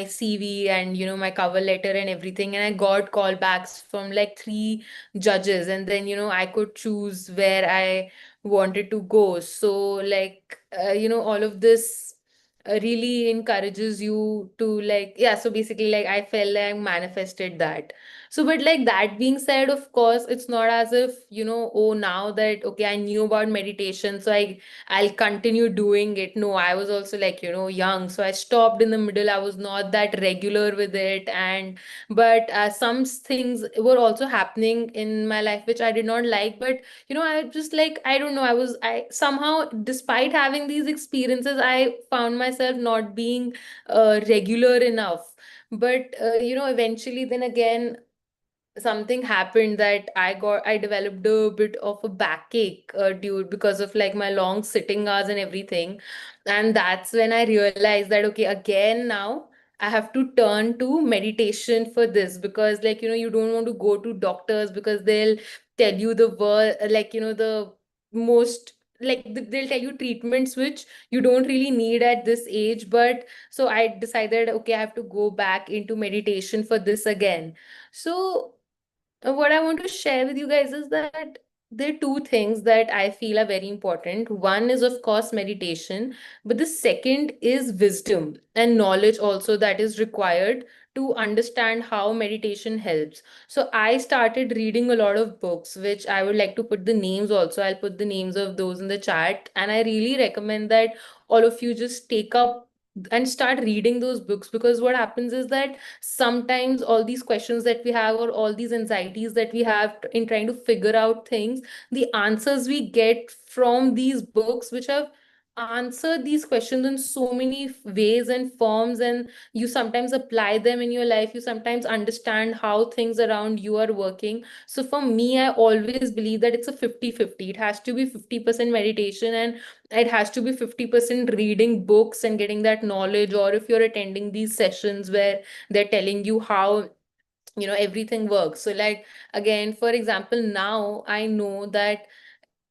CV and my cover letter and everything, and I got callbacks from like 3 judges. And then I could choose where I wanted to go. So like, all of this really encourages you to like, yeah, so basically, like, I felt like I manifested that. So but like, that being said, of course, it's not as if, oh, now that okay, I knew about meditation, so I'll continue doing it. No, I was also like, young, so I stopped in the middle. I was not that regular with it. And but some things were also happening in my life which I did not like. But I just like, I don't know, I somehow, despite having these experiences, I found myself not being regular enough. But eventually, then again, something happened that I developed a bit of a backache due because of like my long sitting hours and everything. And that's when I realized that okay, again, now I have to turn to meditation for this. Because like, you don't want to go to doctors, because they'll tell you the word, like, the most like they'll tell you treatments which you don't really need at this age. But so I decided, okay, I have to go back into meditation for this again. So what I want to share with you guys is that there are two things that I feel are very important. One is, of course, meditation, but the second is wisdom and knowledge also that is required to understand how meditation helps. So I started reading a lot of books, which I would like to put the names also. I'll put the names of those in the chat. And I really recommend that all of you just take up and start reading those books, because what happens is that sometimes all these questions that we have, or all these anxieties that we have in trying to figure out things, the answers we get from these books which have answered these questions in so many ways and forms, and you sometimes apply them in your life, you sometimes understand how things around you are working. So for me, I always believe that it's a 50-50. It has to be 50% meditation, and it has to be 50% reading books and getting that knowledge, or if you're attending these sessions where they're telling you how everything works. So like, again, for example, now I know that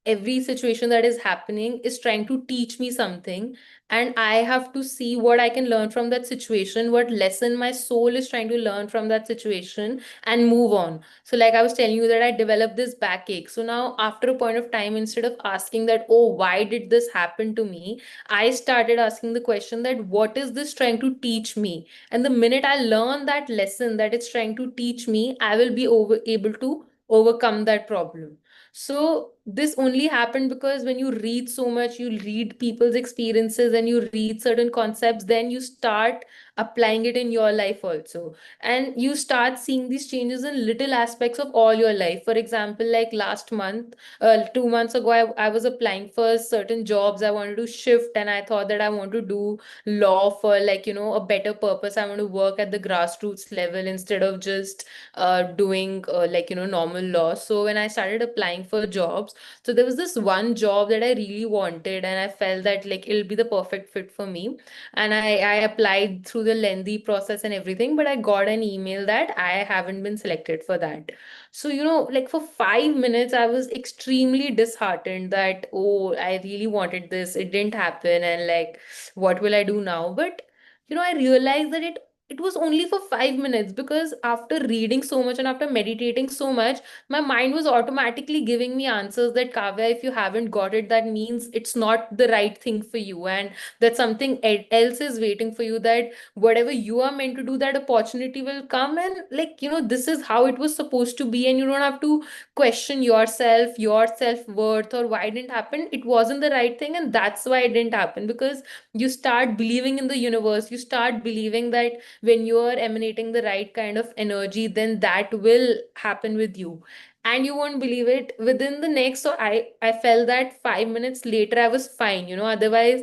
every situation that is happening is trying to teach me something, and I have to see what I can learn from that situation, what lesson my soul is trying to learn from that situation, and move on. So like I was telling you that I developed this backache, so now after a point of time, instead of asking that, oh, why did this happen to me, I started asking the question that what is this trying to teach me. And the minute I learn that lesson that it's trying to teach me, I will be able to overcome that problem. So this only happened because when you read so much, you read people's experiences and you read certain concepts, then you start applying it in your life also. And you start seeing these changes in little aspects of all your life. For example, like last month, 2 months ago, I was applying for certain jobs. I wanted to shift, and I thought that I want to do law for, like, a better purpose. I want to work at the grassroots level instead of just doing normal law. So when I started applying for jobs, so there was this one job that I really wanted, and I felt that like it'll be the perfect fit for me. And I applied through the lengthy process and everything, but I got an email that I haven't been selected for that. So, like for 5 minutes, I was extremely disheartened that, oh, I really wanted this, it didn't happen, and like, what will I do now? But I realized that it was only for 5 minutes, because after reading so much and after meditating so much, my mind was automatically giving me answers that, Kavya, if you haven't got it, that means it's not the right thing for you, and that something else is waiting for you, that whatever you are meant to do, that opportunity will come, and like, this is how it was supposed to be, and you don't have to question yourself, your self-worth, or why it didn't happen. It wasn't the right thing, and that's why it didn't happen. Because you start believing in the universe, you start believing that when you are emanating the right kind of energy, then that will happen with you. And you won't believe it, within the next, so I felt that 5 minutes later I was fine. Otherwise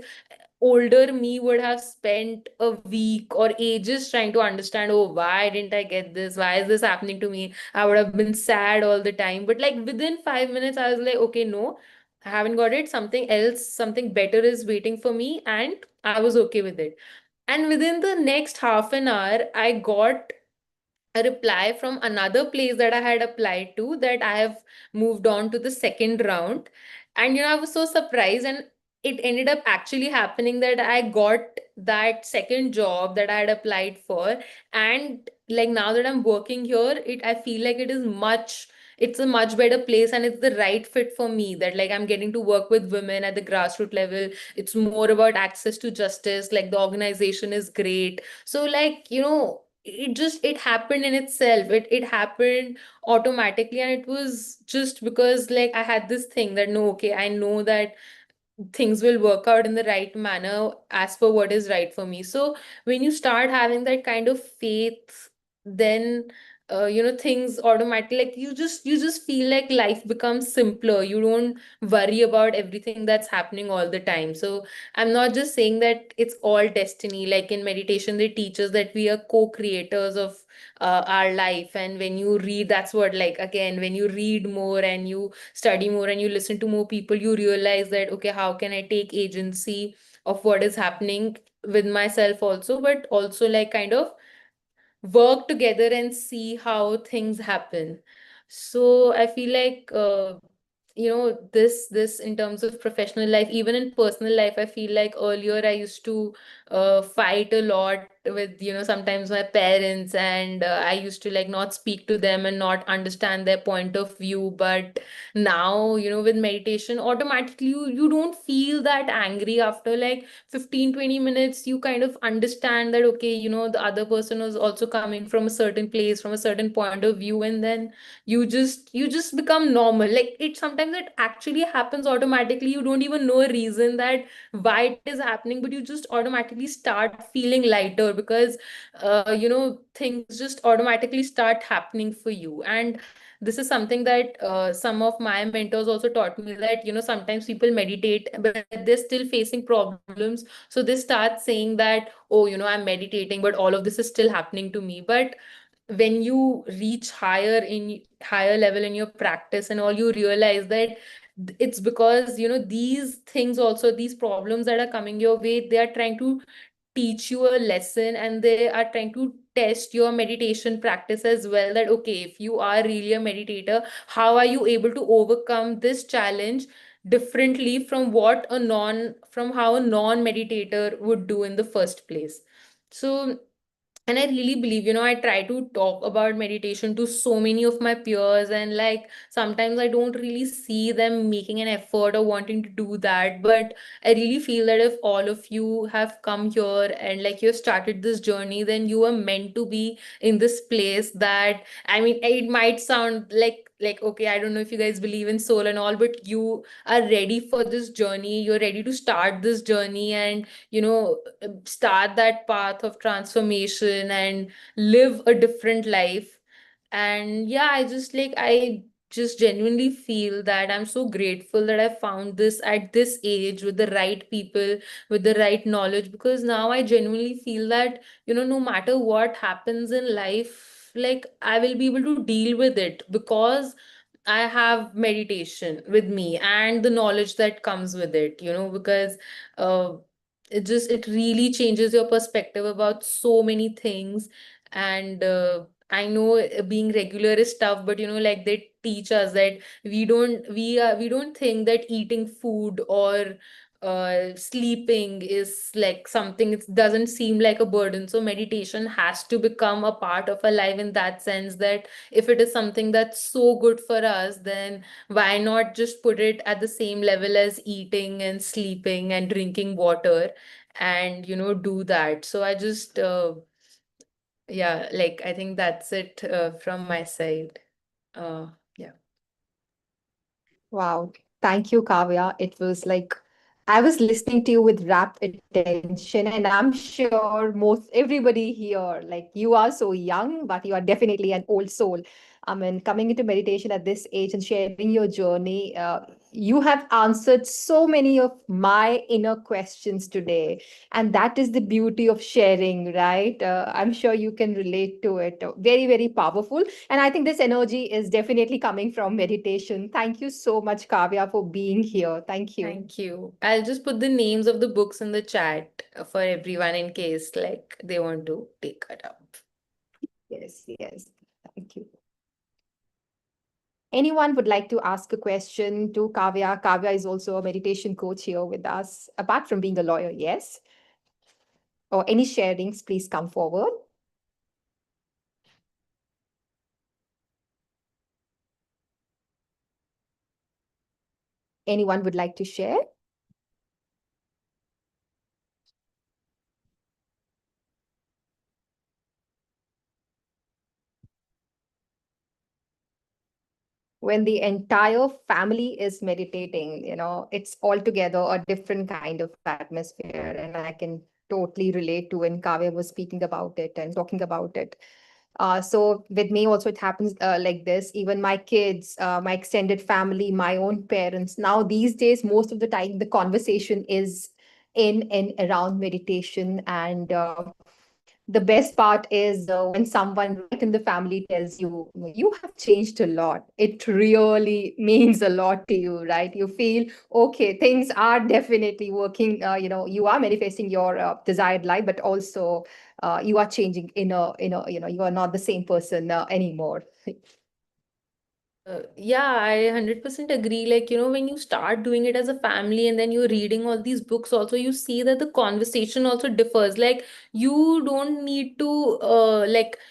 older me would have spent a week or ages trying to understand, oh, why didn't I get this, why is this happening to me. I would have been sad all the time. But like within 5 minutes I was like, okay, no, I haven't got it, something else, something better is waiting for me, and I was okay with it. And within the next half an hour, I got a reply from another place that I had applied to, that I have moved on to the second round. And I was so surprised, and it ended up actually happening that I got that second job that I had applied for. And like now that I'm working here, I feel like it's a much better place, and it's the right fit for me, that like I'm getting to work with women at the grassroots level. It's more about access to justice, like the organization is great. So like, it happened in itself, it happened automatically, and it was just because like I had this thing that, no, okay, I know that things will work out in the right manner as per what is right for me. So when you start having that kind of faith, then things automatically, like you just feel like life becomes simpler. You don't worry about everything that's happening all the time. So I'm not just saying that it's all destiny. Like in meditation, they teach us that we are co-creators of our life. And when you read, that's what, like, again, when you read more and you study more and you listen to more people, you realize that, okay, how can I take agency of what is happening with myself also, but also like kind of work together and see how things happen. So I feel like this in terms of professional life, even in personal life, I feel like earlier I used to fight a lot with sometimes my parents, and I used to like not speak to them and not understand their point of view. But now, with meditation, automatically you don't feel that angry after like 15-20 minutes. You kind of understand that, okay, the other person was also coming from a certain place, from a certain point of view, and then you just become normal. Like, sometimes it actually happens automatically. You don't even know a reason that why it is happening, but you just automatically start feeling lighter because things just automatically start happening for you. And this is something that some of my mentors also taught me, that sometimes people meditate but they're still facing problems, so they start saying that, oh, I'm meditating, but all of this is still happening to me. But when you reach higher level in your practice and all, you realize that it's because these things, also these problems that are coming your way, they are trying to teach you a lesson, and they are trying to test your meditation practice as well. That, okay, if you are really a meditator, how are you able to overcome this challenge differently from how a non meditator would do in the first place. So, and I really believe, I try to talk about meditation to so many of my peers, and like sometimes I don't really see them making an effort or wanting to do that. But I really feel that if all of you have come here and like you've started this journey, then you are meant to be in this place. That, I mean, it might sound like okay, I don't know if you guys believe in soul and all, but you are ready for this journey. You're ready to start this journey, and start that path of transformation and live a different life. And yeah, I just genuinely feel that I'm so grateful that I found this at this age, with the right people, with the right knowledge, because now I genuinely feel that, no matter what happens in life, like I will be able to deal with it, because I have meditation with me and the knowledge that comes with it, because uh, it really changes your perspective about so many things. And I know being regular is tough, but like they teach us that we don't think that eating food or sleeping is like something, it doesn't seem like a burden. So meditation has to become a part of our life, in that sense that if it is something that's so good for us, then why not just put it at the same level as eating and sleeping and drinking water, and do that. So I just yeah, like I think that's it from my side. Yeah. Wow. Thank you, Kavya. It was like I was listening to you with rapt attention, and I'm sure most everybody here, like you are so young, but you are definitely an old soul. I mean, coming into meditation at this age and sharing your journey, you have answered so many of my inner questions today. And that is the beauty of sharing, right? I'm sure you can relate to it. Very, very powerful. And I think this energy is definitely coming from meditation. Thank you so much, Kavya, for being here. Thank you. Thank you. I'll just put the names of the books in the chat for everyone in case like they want to take it up. Yes, yes. Thank you. Anyone would like to ask a question to Kavya? Kavya is also a meditation coach here with us, apart from being a lawyer, yes? Or any sharings, please come forward. Anyone would like to share? When the entire family is meditating, it's altogether a different kind of atmosphere. And I can totally relate to when Kavya was speaking about it and talking about it. So with me also, it happens like this. Even my kids, my extended family, my own parents. Now these days, most of the time, the conversation is in and around meditation. And the best part is when someone right in the family tells you, you have changed a lot. It really means a lot to you, right? You feel, okay, things are definitely working. You are manifesting your desired life, but also you are changing you are not the same person anymore. Yeah, I 100% agree. Like, when you start doing it as a family and then you're reading all these books, also, you see that the conversation also differs. Like, you don't need to,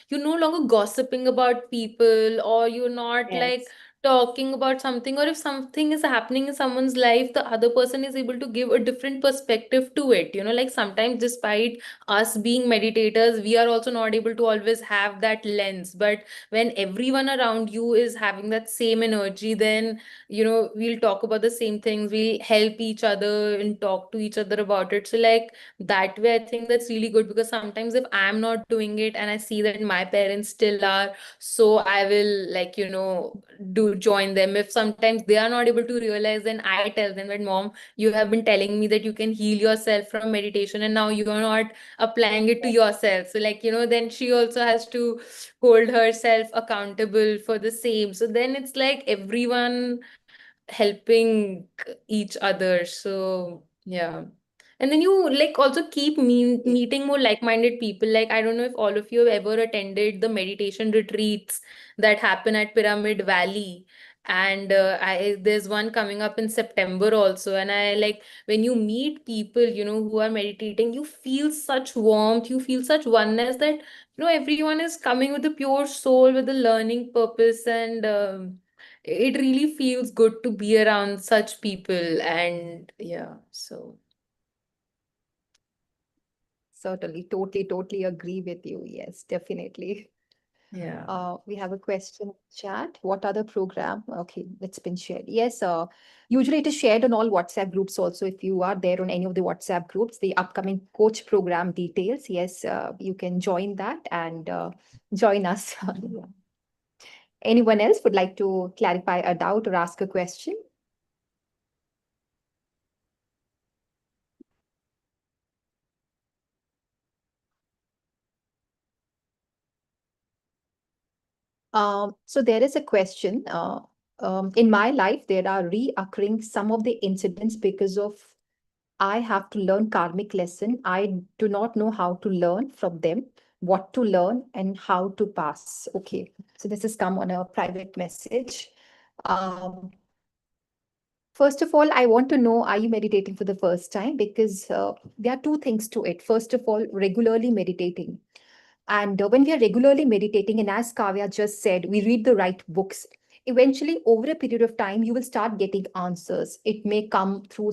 you're no longer gossiping about people, or you're not like Yes. talking about something, or if something is happening in someone's life, the other person is able to give a different perspective to it. Like sometimes, despite us being meditators, we are also not able to always have that lens. But when everyone around you is having that same energy, then we'll talk about the same things, we'll help each other and talk to each other about it. So like that way, I think that's really good, because sometimes if I'm not doing it and I see that my parents still are, so I will, like, do join them. If sometimes they are not able to realize, then I tell them that, mom, you have been telling me that you can heal yourself from meditation, and now you are not applying it to yourself. So like, then she also has to hold herself accountable for the same. So then it's like everyone helping each other. So yeah. And then you like also keep meeting more like-minded people. Like, I don't know if all of you have ever attended the meditation retreats that happen at Pyramid Valley. And there's one coming up in September also. And I like, when you meet people, who are meditating, you feel such warmth, you feel such oneness, that, everyone is coming with a pure soul, with a learning purpose. And it really feels good to be around such people. And yeah, so Certainly, totally, totally agree with you. Yes, definitely. yeah. We have a question in chat. What other program? Okay, it's been shared. Yes, usually it is shared on all WhatsApp groups also. If you are there on any of the WhatsApp groups, the upcoming coach program details, yes, you can join that and join us. Anyone else would like to clarify a doubt or ask a question? So there is a question. In my life, there are reoccurring some of the incidents because of I have to learn karmic lesson. I do not know how to learn from them, what to learn, and how to pass. Okay, so this has come on a private message. Um, First of all, I want to know, are you meditating for the first time? Because there are two things to it. First of all, regularly meditating. And when we are regularly meditating, and as Kavya just said, we read the right books. Eventually, over a period of time, you will start getting answers. It may come through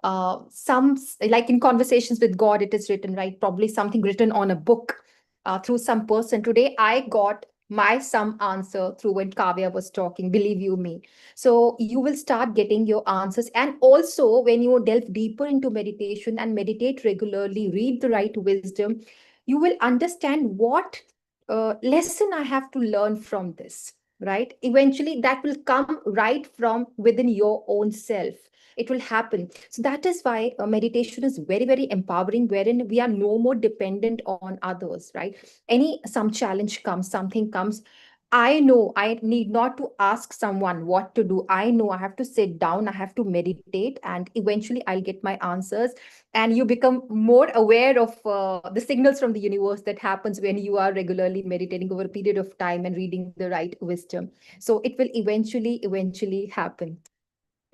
like in conversations with God, it is written, right? Probably something written on a book through some person. Today, I got my some answer through when Kavya was talking, believe you me. So you will start getting your answers. And also, when you delve deeper into meditation and meditate regularly, read the right wisdom, you will understand what lesson I have to learn from this, right? Eventually, that will come right from within your own self. It will happen. So that is why meditation is very, very empowering, wherein we are no more dependent on others, right? Some challenge comes, something comes, I know I need not to ask someone what to do. I know I have to sit down, I have to meditate, and eventually I'll get my answers. And you become more aware of the signals from the universe that happens when you are regularly meditating over a period of time and reading the right wisdom. So it will eventually happen.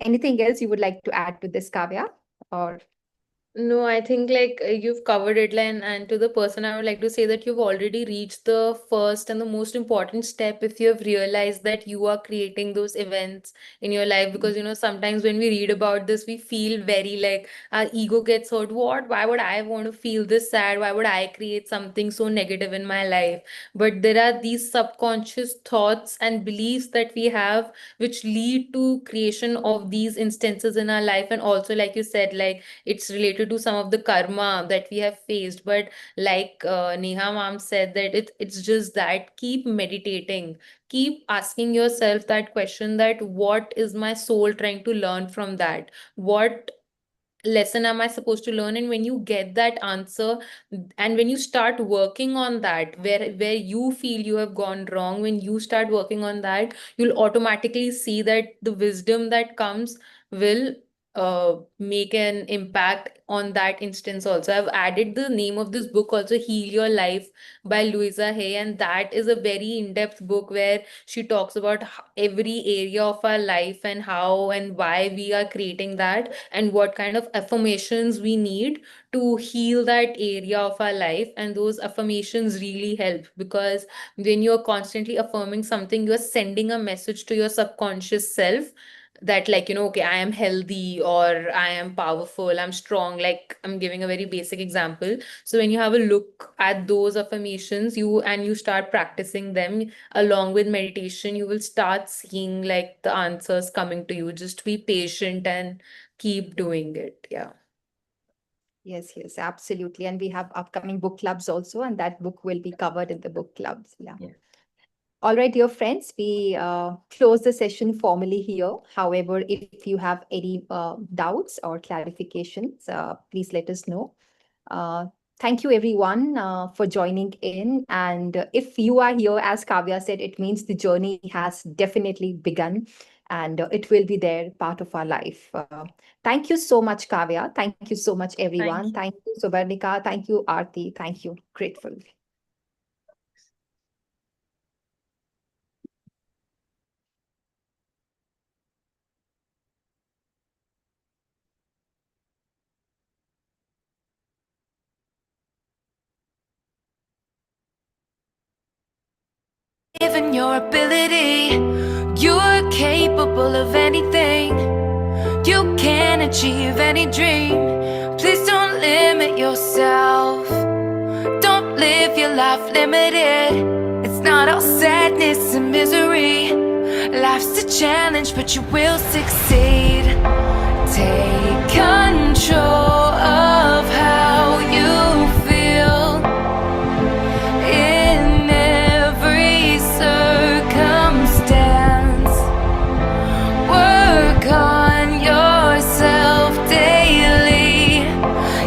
Anything else you would like to add to this, Kavya? Or No, I think like you've covered it, and to the person, I would like to say that you've already reached the first and the most important step if you have realized that you are creating those events in your life. Because sometimes when we read about this, we feel very like our ego gets hurt. What? Why would I want to feel this sad? Why would I create something so negative in my life? But there are these subconscious thoughts and beliefs that we have, which lead to creation of these instances in our life. And also, like you said, like it's related to some of the karma that we have faced. But like Neha ma'am said, that it's just that keep meditating, keep asking yourself that question, that what is my soul trying to learn from that, what lesson am I supposed to learn? And when you get that answer, and when you start working on that, where you feel you have gone wrong, when you start working on that, you'll automatically see that the wisdom that comes will make an impact on that instance also. I've added the name of this book also, Heal Your Life by Louisa Hay, and that is a very in-depth book where she talks about every area of our life and how and why we are creating that and what kind of affirmations we need to heal that area of our life. And those affirmations really help, because when you're constantly affirming something, you're sending a message to your subconscious self that, like, okay, I am healthy, or I am powerful, I'm strong. Like, I'm giving a very basic example. So when you have a look at those affirmations, you start practicing them along with meditation, you will start seeing like the answers coming to you. Just be patient and keep doing it. Yeah. Yes, yes, absolutely. And we have upcoming book clubs also, and that book will be covered in the book clubs. Yeah. All right, dear friends, we close the session formally here. However, if you have any doubts or clarifications, please let us know. Thank you, everyone, for joining in. And if you are here, as Kavya said, it means the journey has definitely begun, and it will be there, part of our life. Thank you so much, Kavya. Thank you so much, everyone. Thank you, Subarnika. Thank you, Aarti. Thank you. Grateful. Given your ability, you're capable of anything. You can achieve any dream. Please don't limit yourself. Don't live your life limited. It's not all sadness and misery. Life's a challenge, but you will succeed. Take control of how you feel in every circumstance. Work on yourself daily.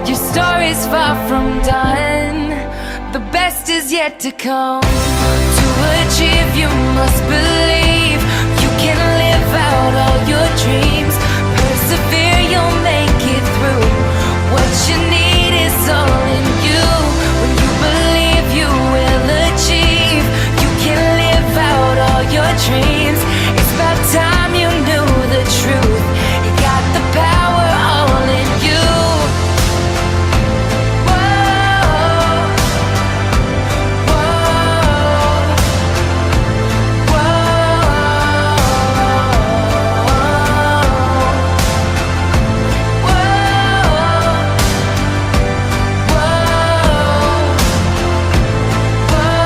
Your story's far from done. The best is yet to come. To achieve, you must believe. You can live out all your dreams. Persevere, you'll